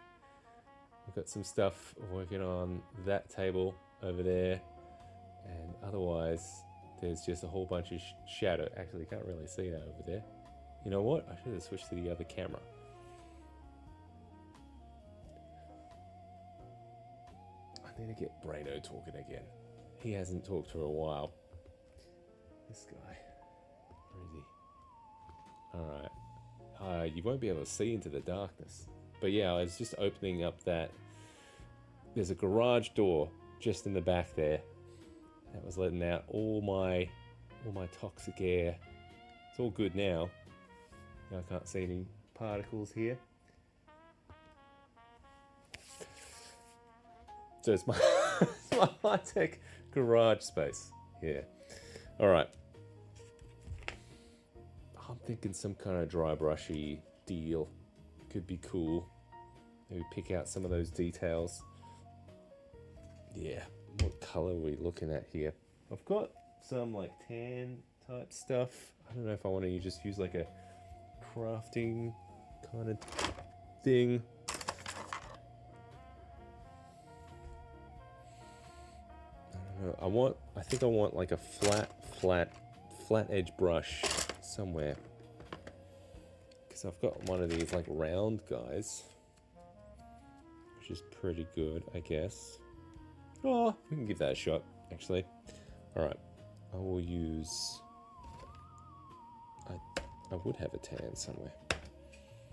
We've got some stuff working on that table over there, and otherwise there's just a whole bunch of shadow. Actually, can't really see that over there. You know what? I should have switched to the other camera. I need to get Brado talking again. He hasn't talked for a while. This guy. Where is he? Alright. You won't be able to see into the darkness. But yeah, I was just opening up that. There's a garage door just in the back there. That was letting out all my toxic air. It's all good now. I can't see any particles here. So it's my, it's my high-tech garage space. Yeah. Alright. I'm thinking some kind of dry brushy deal. Could be cool. Maybe pick out some of those details. Yeah. What color are we looking at here? I've got some like tan type stuff. I don't know if I want to just use like a crafting kind of thing. I don't know. I think I want like a flat edge brush somewhere. Because I've got one of these like round guys. Which is pretty good, I guess. Oh, we can give that a shot, actually. Alright. I will use... I would have a tan somewhere.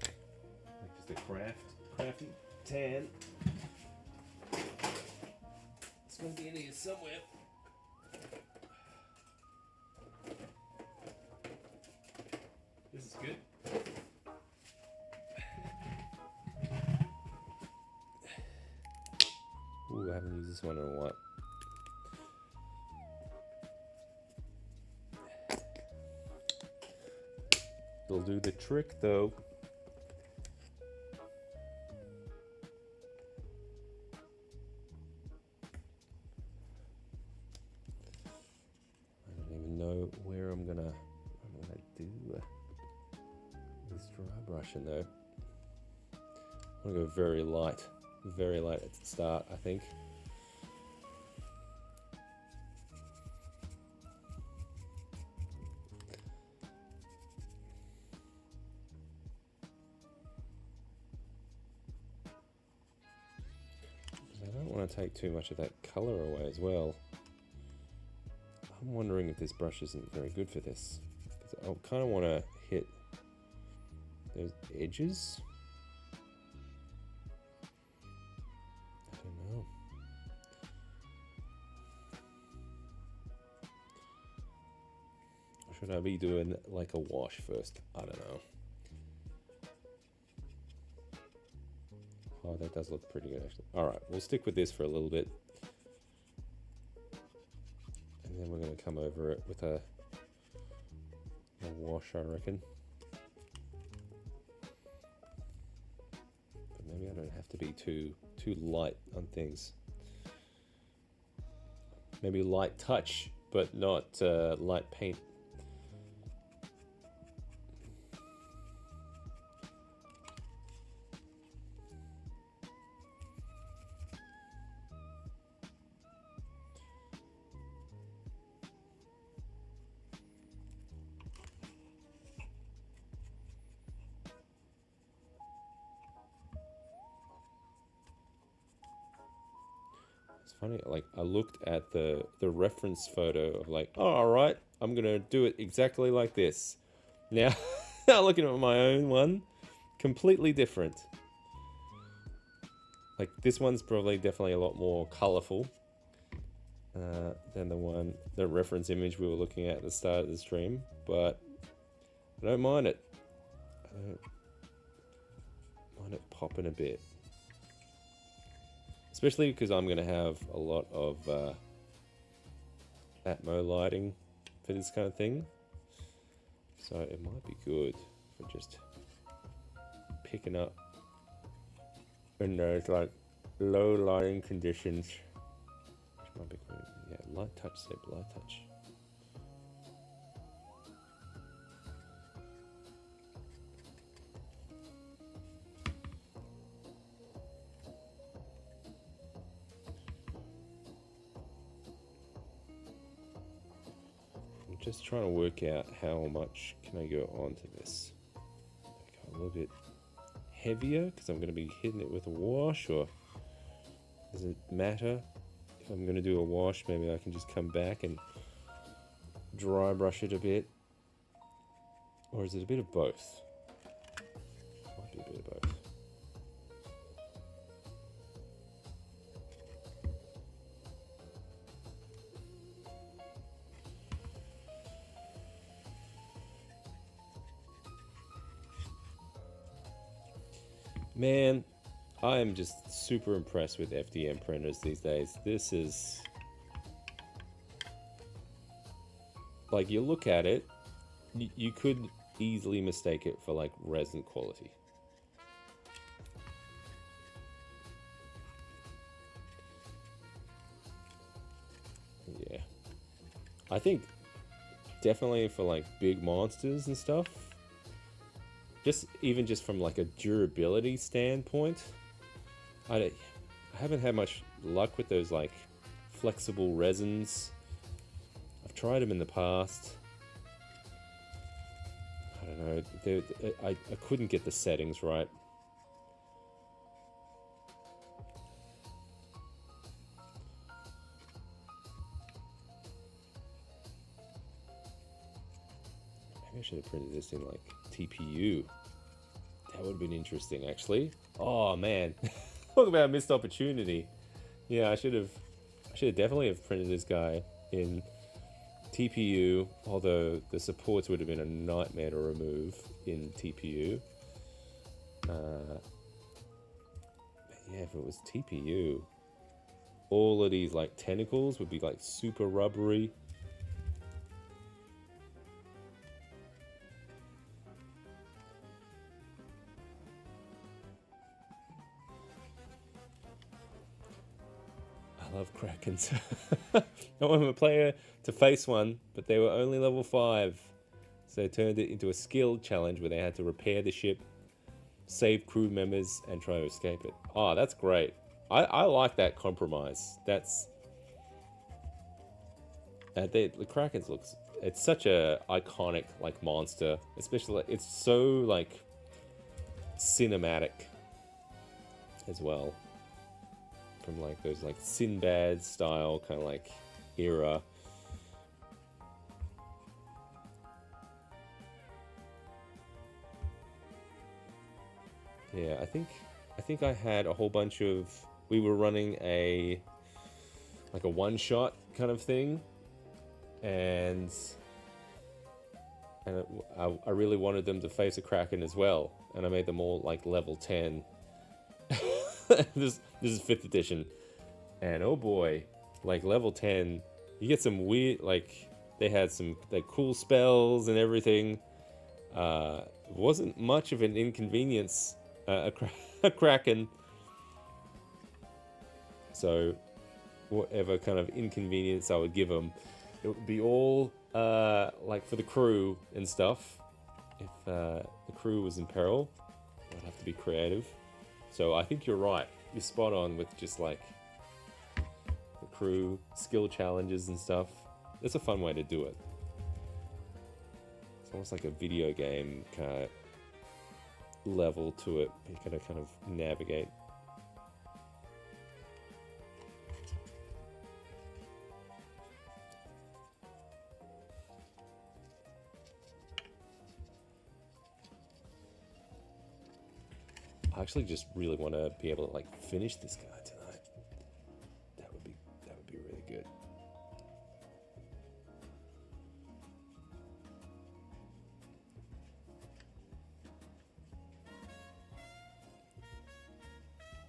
Like just a crafty tan. It's going to be in here somewhere. This is good. Ooh, I haven't used this one in a while. It'll do the trick, though. I don't even know where I'm gonna do this dry brushing, though. I'm gonna go very light at the start, I think. I don't want to take too much of that color away as well. I I'm wondering if this brush isn't very good for this. I kind of want to hit those edges. I don't know. Or should I be doing like a wash first? I don't know. Oh, that does look pretty good actually. Alright, we'll stick with this for a little bit. And then we're going to come over it with a wash, I reckon. But maybe I don't have to be too light on things. Maybe light touch, but not light paint. Funny, like I looked at the reference photo of like, oh, all right, I'm gonna do it exactly like this. Now, now looking at my own one, completely different. Like this one's probably definitely a lot more colorful than the reference image we were looking at the start of the stream, but I don't mind it. I don't mind it popping a bit. Especially because I'm going to have a lot of Atmo lighting for this kind of thing. So it might be good for just picking up in those like low lighting conditions. Which might be good. Yeah, light touch, Seb, light touch. Just trying to work out how much can I go onto this. Go a little bit heavier because I'm going to be hitting it with a wash, or does it matter if I'm going to do a wash? Maybe I can just come back and dry brush it a bit, or is it a bit of both? Might be a bit of both. Man, I am just super impressed with FDM printers these days. This is... like, you look at it, you could easily mistake it for, like, resin quality. Yeah. I think definitely for, like, big monsters and stuff, even just from like a durability standpoint, I haven't had much luck with those like flexible resins. I've tried them in the past. I don't know. I couldn't get the settings right. Maybe I should have printed this in like TPU. That would have been interesting, actually. Oh man, talk about a missed opportunity. Yeah, I should have definitely have printed this guy in TPU. Although the supports would have been a nightmare to remove in TPU. Yeah, if it was TPU, all of these like tentacles would be like super rubbery. I love Krakens. I want a player to face one, but they were only level 5. So they turned it into a skill challenge where they had to repair the ship, save crew members, and try to escape it. Oh, that's great. I like that compromise. That's... the Krakens looks... it's such a iconic, like, monster. Especially, it's so, like, cinematic as well. From like those like Sinbad style kind of like era. Yeah, I think I had a whole bunch of. We were running a like a one-shot kind of thing, and I really wanted them to face a Kraken as well, and I made them all like level 10. This is 5th edition, and oh boy, like level 10, you get some weird, like they had some like cool spells and everything. It wasn't much of an inconvenience, a Kraken. So whatever kind of inconvenience I would give them, it would be all like for the crew and stuff. If the crew was in peril, I'd have to be creative. So I think you're right. You're spot on with just like the crew skill challenges and stuff. It's a fun way to do it. It's almost like a video game kind of level to it. You gotta kind of navigate. I actually just really want to be able to like finish this guy tonight. That would be really good.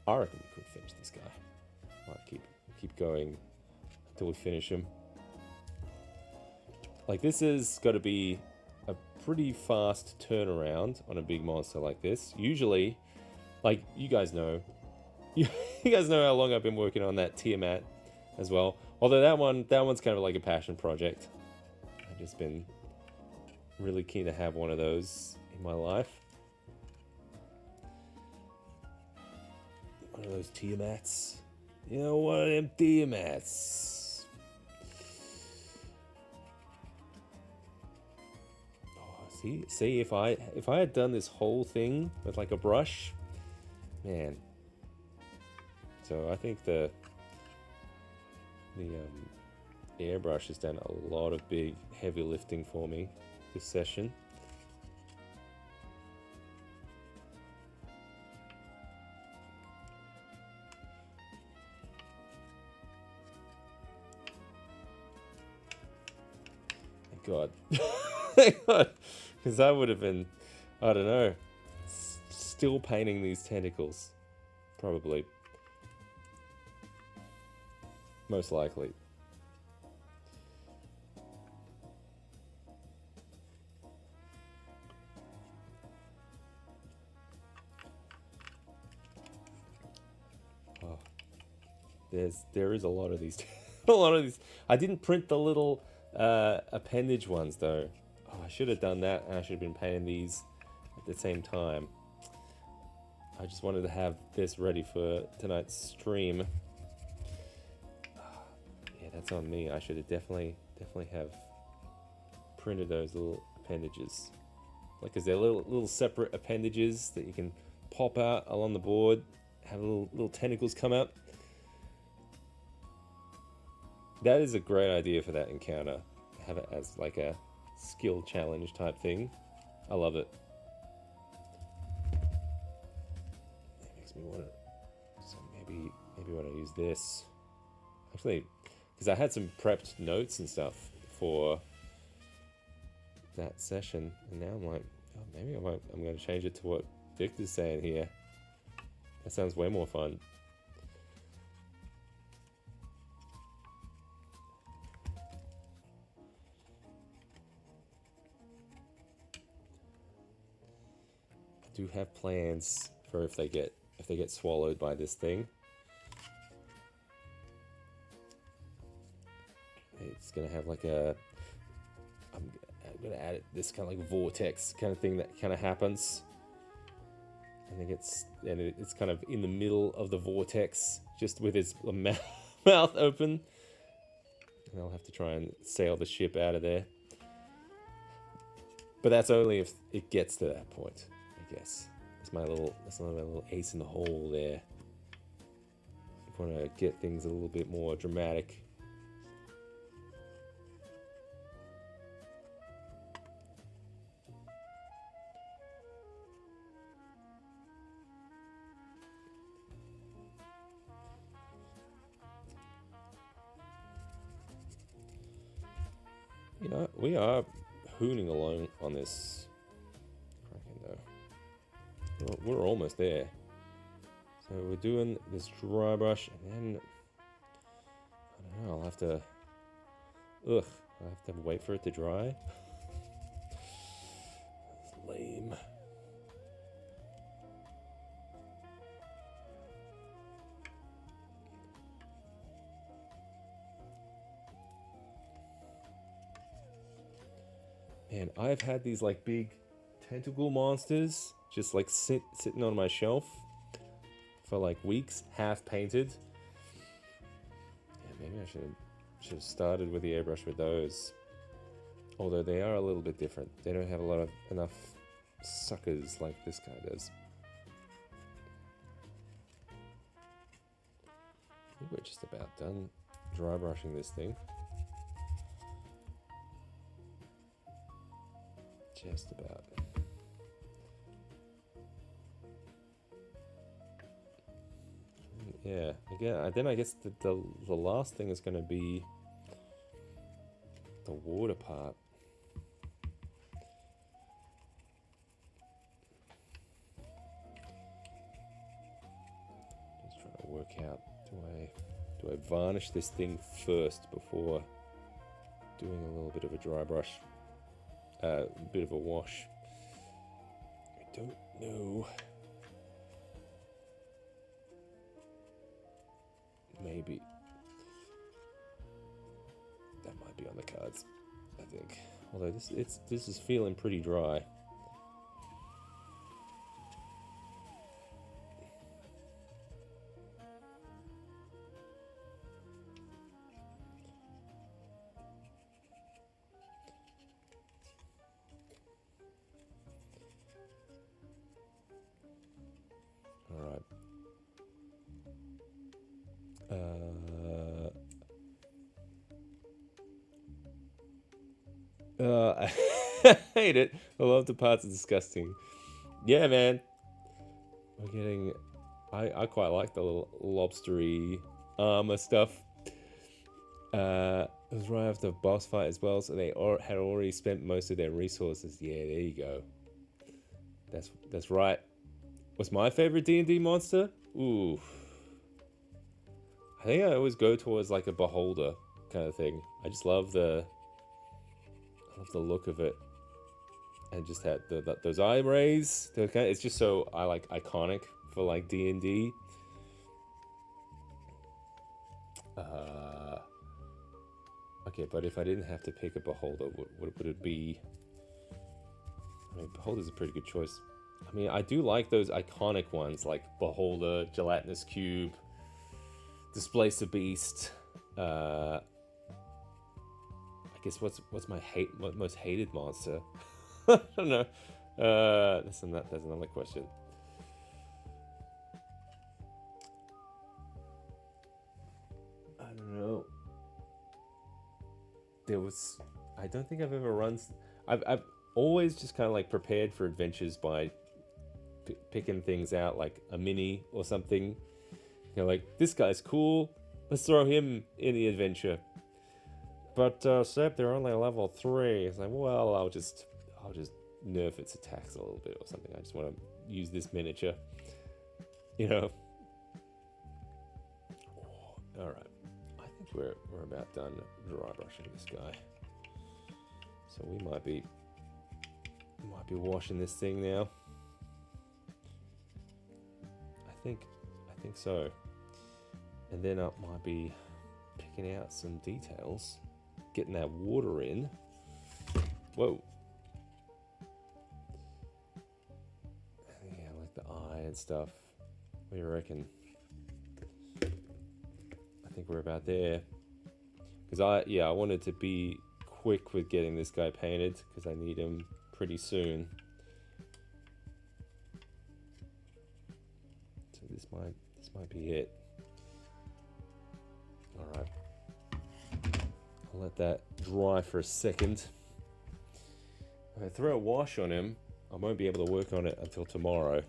I reckon we could finish this guy. Might keep going until we finish him. Like this has got to be a pretty fast turnaround on a big monster like this. Usually, like you guys know, you guys know how long I've been working on that Tiamat as well. Although that one's kind of like a passion project. I've just been really keen to have one of those in my life. One of those Tiamats. You know, one of them Tiamats. Oh, see, if I had done this whole thing with like a brush, man. So I think the airbrush has done a lot of big heavy lifting for me this session. Thank God. Thank God. Because I would have been, I don't know, still painting these tentacles. Probably. Most likely. Oh. There is a lot of these. A lot of these. I didn't print the little appendage ones though. Oh, I should have done that, and I should have been painting these at the same time. I just wanted to have this ready for tonight's stream. Yeah, that's on me. I should have definitely have printed those little appendages. Like, 'cause they're little separate appendages that you can pop out along the board, have little tentacles come out. That is a great idea for that encounter. Have it as like a skill challenge type thing. I love it. That makes me want to. So maybe when I use this, actually, because I had some prepped notes and stuff for that session, and now I'm like, oh, maybe I'm going to change it to what Victor's saying here. That sounds way more fun. I do have plans for if they get swallowed by this thing. It's gonna have like I'm gonna add this kind of like vortex kind of thing that kind of happens. And it's kind of in the middle of the vortex, just with its mouth open. And I'll have to try and sail the ship out of there. But that's only if it gets to that point, I guess. That's my little ace in the hole there. If you want to get things a little bit more dramatic. We are hooning along on this Kraken though. We're almost there. So we're doing this dry brush, and then I don't know. I'll have to. I have to wait for it to dry. That's lame. Man, I've had these like big tentacle monsters just like sitting on my shelf for like weeks, half painted. Yeah, maybe I should have started with the airbrush with those. Although they are a little bit different. They don't have enough suckers like this guy does. I think we're just about done dry brushing this thing. Just about. Yeah, again, then I guess the last thing is going to be the water part. Just trying to work out, do I varnish this thing first before doing a little bit of a dry brush? A bit of a wash. I don't know. Maybe that might be on the cards, I think. Although this is feeling pretty dry. I hate it. I love the parts. It's disgusting. Yeah, man. We're getting. I quite like the little lobstery armor stuff. It was right after the boss fight as well, so they had already spent most of their resources. Yeah, there you go. That's right. What's my favorite D&D monster? Ooh. I think I always go towards like a beholder kind of thing. I just love the look of it, and just had those eye rays. It's just so iconic for like D&D. Okay, but if I didn't have to pick a beholder, what would it be? I mean, beholder's a pretty good choice. I mean, I do like those iconic ones like beholder, gelatinous cube, displace the beast. I guess what's my most hated monster? I don't know. That's another question. I don't know. I don't think I've ever run. I've always just kind of like prepared for adventures by picking things out, like a mini or something. You know, like this guy's cool. Let's throw him in the adventure. But Seb, they're only level 3. It's like, well, I'll just nerf its attacks a little bit or something. I just want to use this miniature, you know. Oh, all right, I think we're about done dry brushing this guy. So we might be washing this thing now. I think so. And then I might be picking out some details. Getting that water in. Whoa. Yeah, like the eye and stuff. What do you reckon? I think we're about there. Because I wanted to be quick with getting this guy painted because I need him pretty soon. So this might be it. All right. I'll let that dry for a second. If I throw a wash on him, I won't be able to work on it until tomorrow.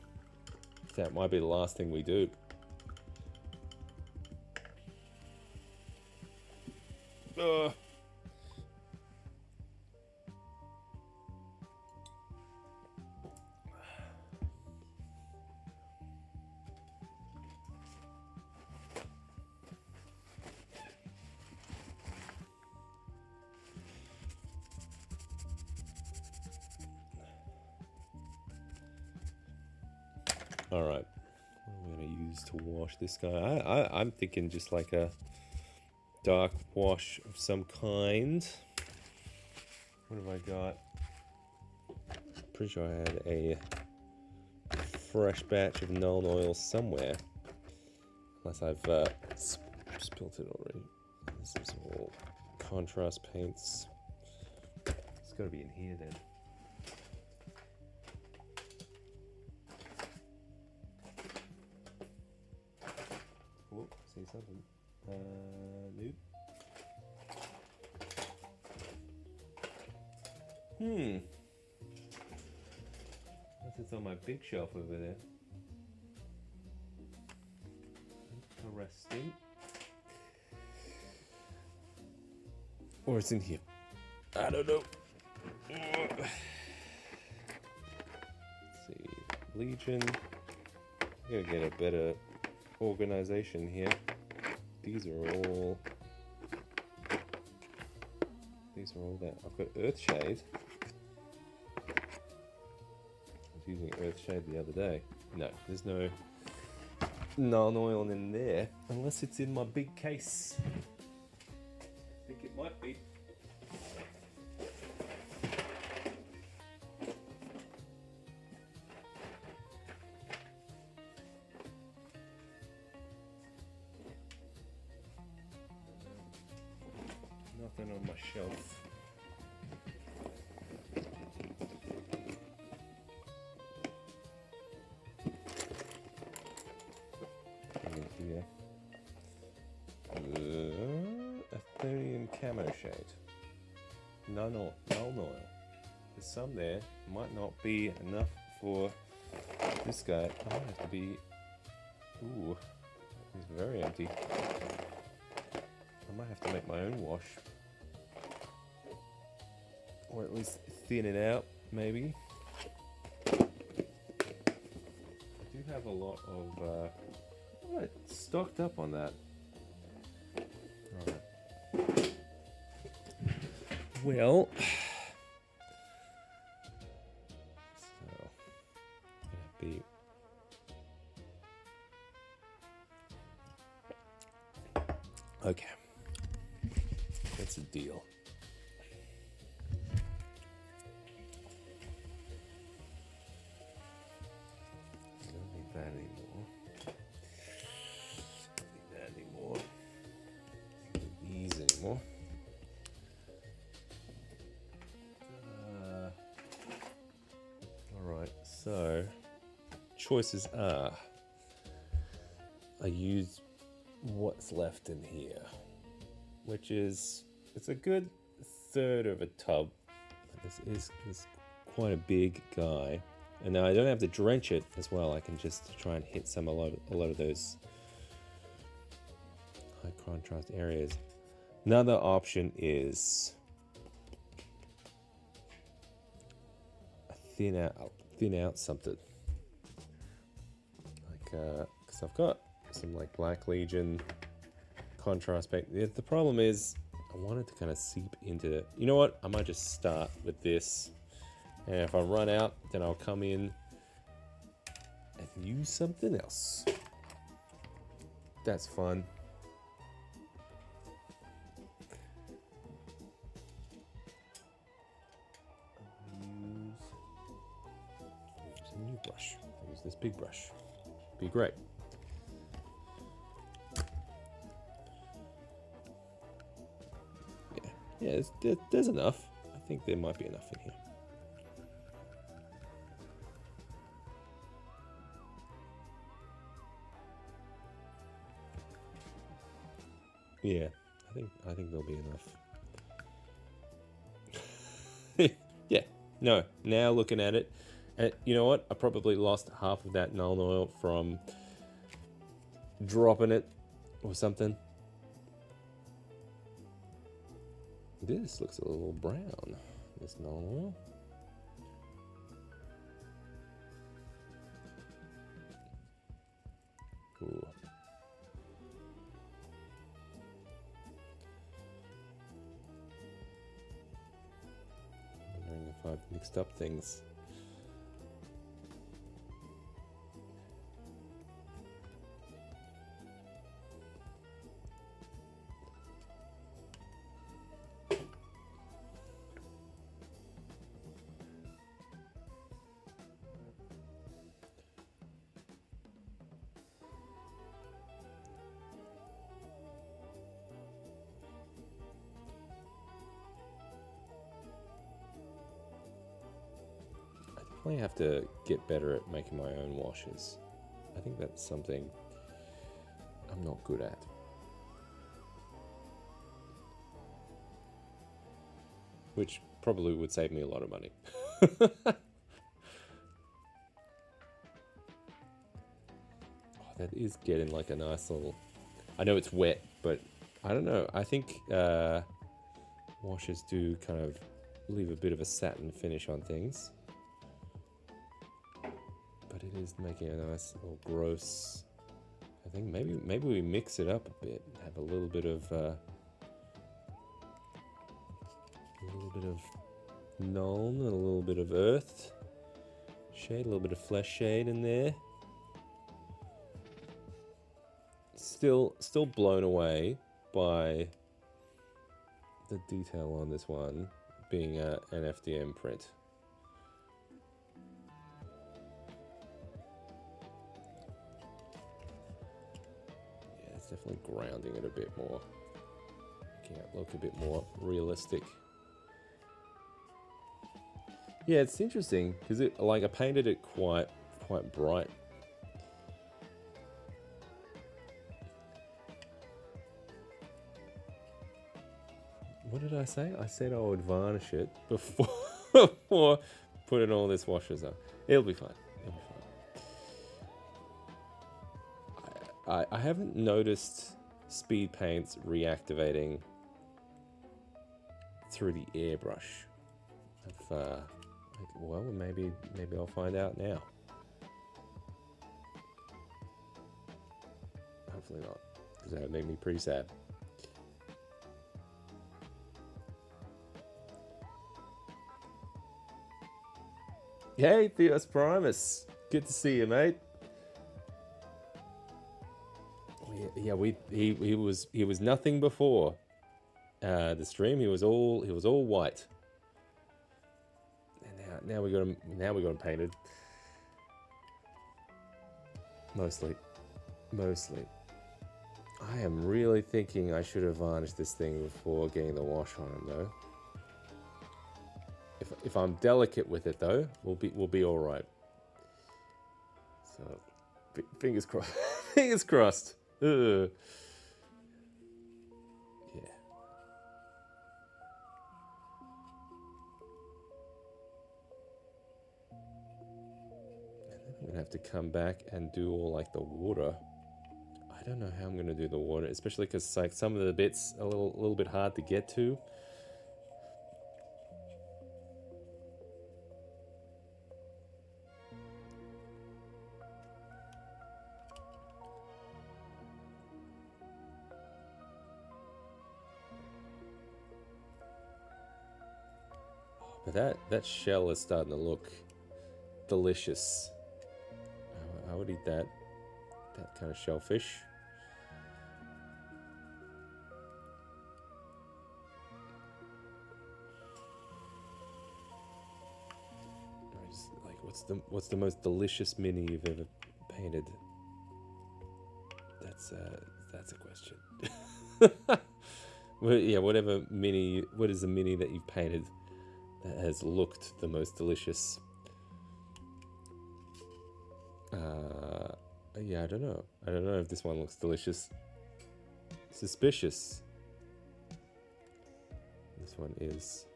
That might be the last thing we do. Alright. What am I going to use to wash this guy? I'm thinking just like a dark wash of some kind. What have I got? Pretty sure I had a fresh batch of Nuln Oil somewhere. Unless I've spilt it already. This is all contrast paints. It's got to be in here then. Whoop, see something. Nope. Unless it's on my big shelf over there. Interesting. Or it's in here. I don't know. Let's see. Legion. I gotta get a better organization here. These are all that. I've got Earthshade. I was using Earthshade the other day. No, there's no Nuln Oil in there unless it's in my big case. I think it might be. Nothing on my shelf. Here. Aetherian Camo Shade. Nuln Oil. There's some there. Might not be enough for this guy. I might have to be. Ooh, he's very empty. I might have to make my own wash. Or at least thin it out, maybe. I do have a lot of alright, stocked up on that. Alright. Well, so gonna be okay. That's a deal. Alright, so choices are I use what's left in here, which is it's a good third of a tub. This is quite a big guy, and now I don't have to drench it as well. I can just try and hit a lot of those high contrast areas. Another option is thin out something like because I've got some like Black Legion contrast paint. The problem is I want it to kind of seep into it. You know what? I might just start with this, and if I run out, then I'll come in and use something else. That's fun. Brush. Use this big brush. Be great. Yeah, there's enough. I think there might be enough in here. Yeah, I think there'll be enough. Yeah, no. Now looking at it. And you know what? I probably lost half of that Nuln Oil from dropping it or something. This looks a little brown, this Nuln Oil. Ooh. I'm wondering if I've mixed up things. definitely have to get better at making my own washes. I think that's something I'm not good at. Which probably would save me a lot of money. Oh, that is getting like a nice little... I know it's wet, but I don't know. I think washes do kind of leave a bit of a satin finish on things. But it is making a nice little gross... I think maybe we mix it up a bit. Have a little bit of Nuln and a little bit of earth shade, a little bit of flesh shade in there. Still blown away by the detail on this one being an FDM print. Yeah, it's definitely grounding it a bit more, making it look a bit more realistic. Yeah, it's interesting because it, like, I painted it quite bright. What did I say? I said I would varnish it before putting all this washes on. It'll be fine. It'll be fine. I haven't noticed speed paints reactivating through the airbrush. Well, maybe I'll find out now. Hopefully not, because that would make me pretty sad. Hey, Theos Primus. Good to see you, mate. Yeah, he was nothing before the stream. He was all white. Now we got him painted. Mostly. I am really thinking I should have varnished this thing before getting the wash on him, though. If I'm delicate with it, though, we'll be all right. So, fingers crossed. Fingers crossed. Ugh. Yeah. I'm gonna have to come back and do all like the water. I don't know how I'm gonna do the water, especially because like some of the bits are a little bit hard to get to. But that shell is starting to look delicious. I would eat that kind of shellfish. Like, what's the most delicious mini you've ever painted? That's a question. Well, yeah, whatever mini. What is the mini that you've painted that has looked the most delicious? Yeah, I don't know. I don't know if this one looks delicious. Suspicious. This one is.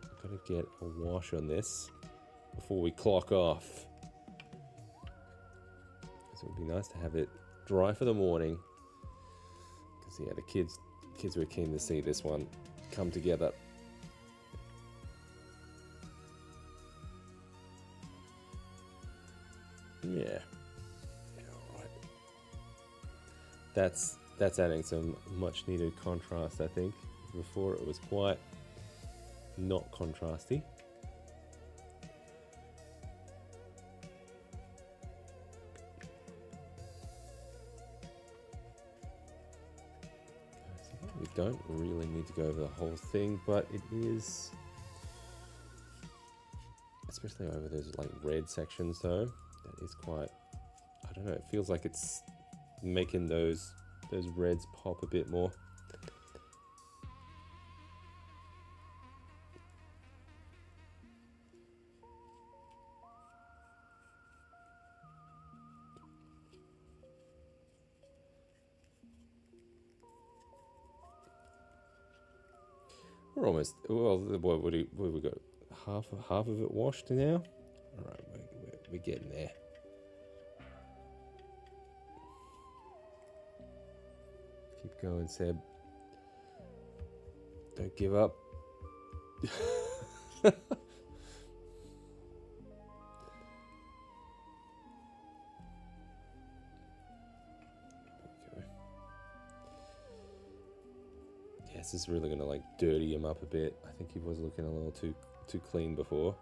I've got to get a wash on this before we clock off. So it would be nice to have it dry for the morning, because yeah, the kids were keen to see this one come together. Yeah, all right. That's adding some much needed contrast, I think. Before it was quite not contrasty. We don't really need to go over the whole thing, but it is, especially over those like red sections though, that is quite, I don't know, it feels like it's making those reds pop a bit more. We're almost, well, what do we got? Half of it washed now? All right, we're getting there. Keep going, Seb. Don't give up. This is really gonna like dirty him up a bit. I think he was looking a little too clean before.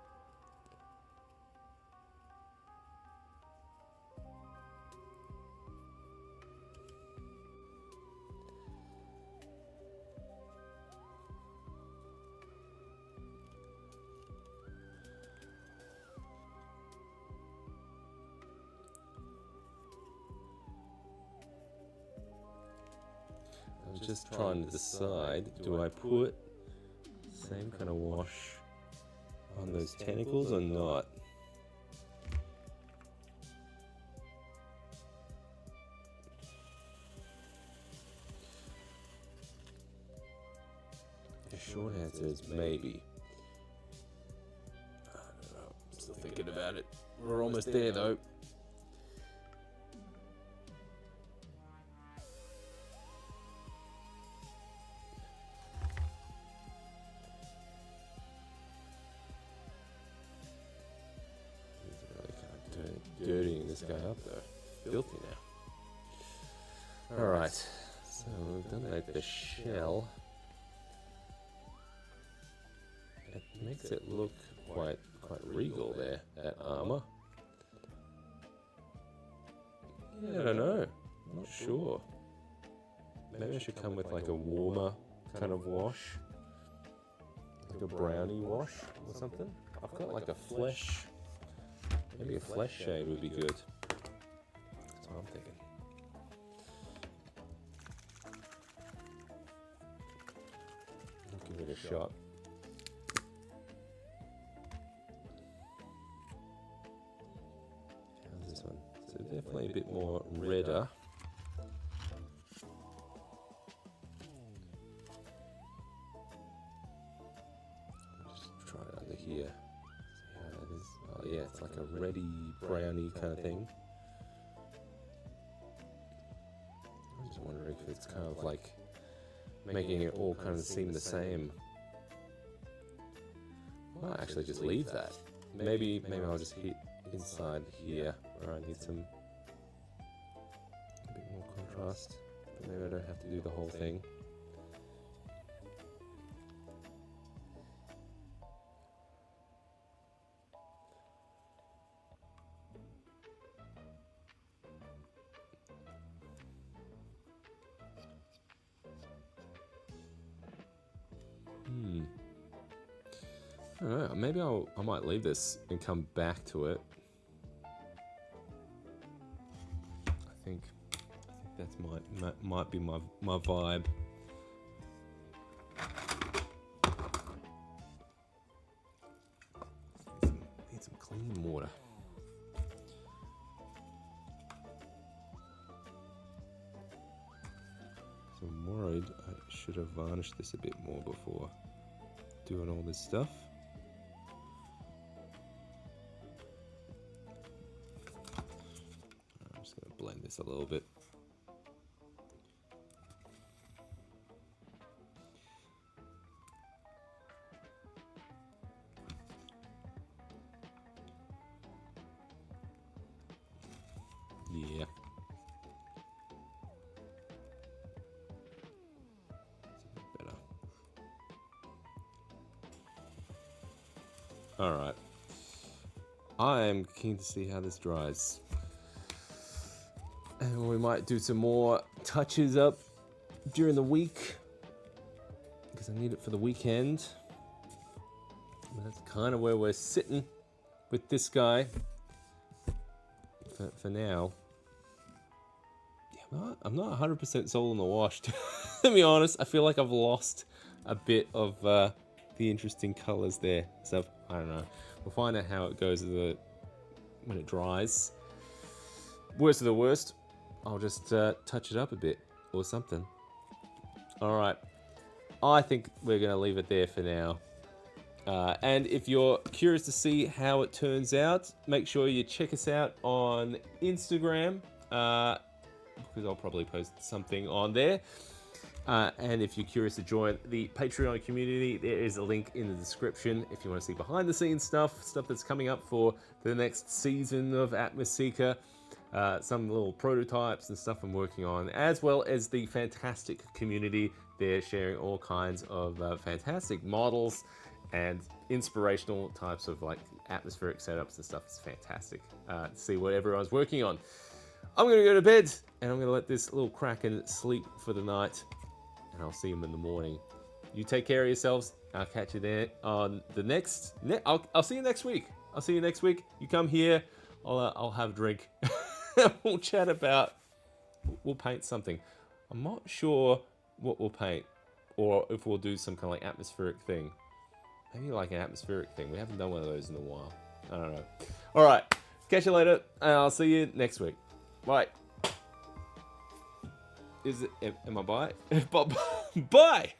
I'm just trying to decide, do I put same kind of wash on those tentacles or not? The short answer is maybe. I don't know, I'm still thinking about it. We're almost there though. Dirtying this guy up though. Filthy now. Alright, so we've done like the shell. It makes it look quite regal there, that armor. Yeah, I don't know. I'm not sure. Maybe I should come with like a warmer kind of wash. Like a brownie wash or something. I've got like a flesh. Maybe a flesh shade would be good. That's what I'm thinking. I'll give it a shot. How's this one? So definitely a bit more redder. Just try it under here. Yeah, it's like a reddy, browny kind of thing. I'm just wondering if it's kind of like making it all kind of seem the same. I might actually just leave that. Maybe I'll just hit inside here where I need some a bit more contrast. But maybe I don't have to do the whole thing. I don't know, maybe I might leave this and come back to it. I think that's might be my vibe. Need some clean water. So I'm worried I should have varnished this a bit more before doing all this stuff. I'm just going to blend this a little bit. Yeah. Better. All right. I am keen to see how this dries. And we might do some more touches up during the week because I need it for the weekend. But that's kind of where we're sitting with this guy. for now, yeah, I'm not 100% sold on the wash. To be honest, I feel like I've lost a bit of the interesting colors there. So I don't know. We'll find out how it goes when it dries. Worst of the worst, I'll just touch it up a bit or something. All right, I think we're gonna leave it there for now. And if you're curious to see how it turns out, make sure you check us out on Instagram, because I'll probably post something on there. And if you're curious to join the Patreon community, there is a link in the description if you want to see behind the scenes stuff that's coming up for the next season of Atmoseeker. Some little prototypes and stuff I'm working on, as well as the fantastic community. They're sharing all kinds of fantastic models and inspirational types of like atmospheric setups and stuff. It's fantastic to see what everyone's working on. I'm going to go to bed and I'm going to let this little Kraken sleep for the night, and I'll see him in the morning. You take care of yourselves. I'll catch you there on the next. I'll see you next week. I'll see you next week. You come here. I'll have a drink. We'll chat about. We'll paint something. I'm not sure what we'll paint, or if we'll do some kind of like atmospheric thing. Maybe like an atmospheric thing. We haven't done one of those in a while. I don't know. All right. Catch you later, and I'll see you next week. Bye. Am I bye? Bye.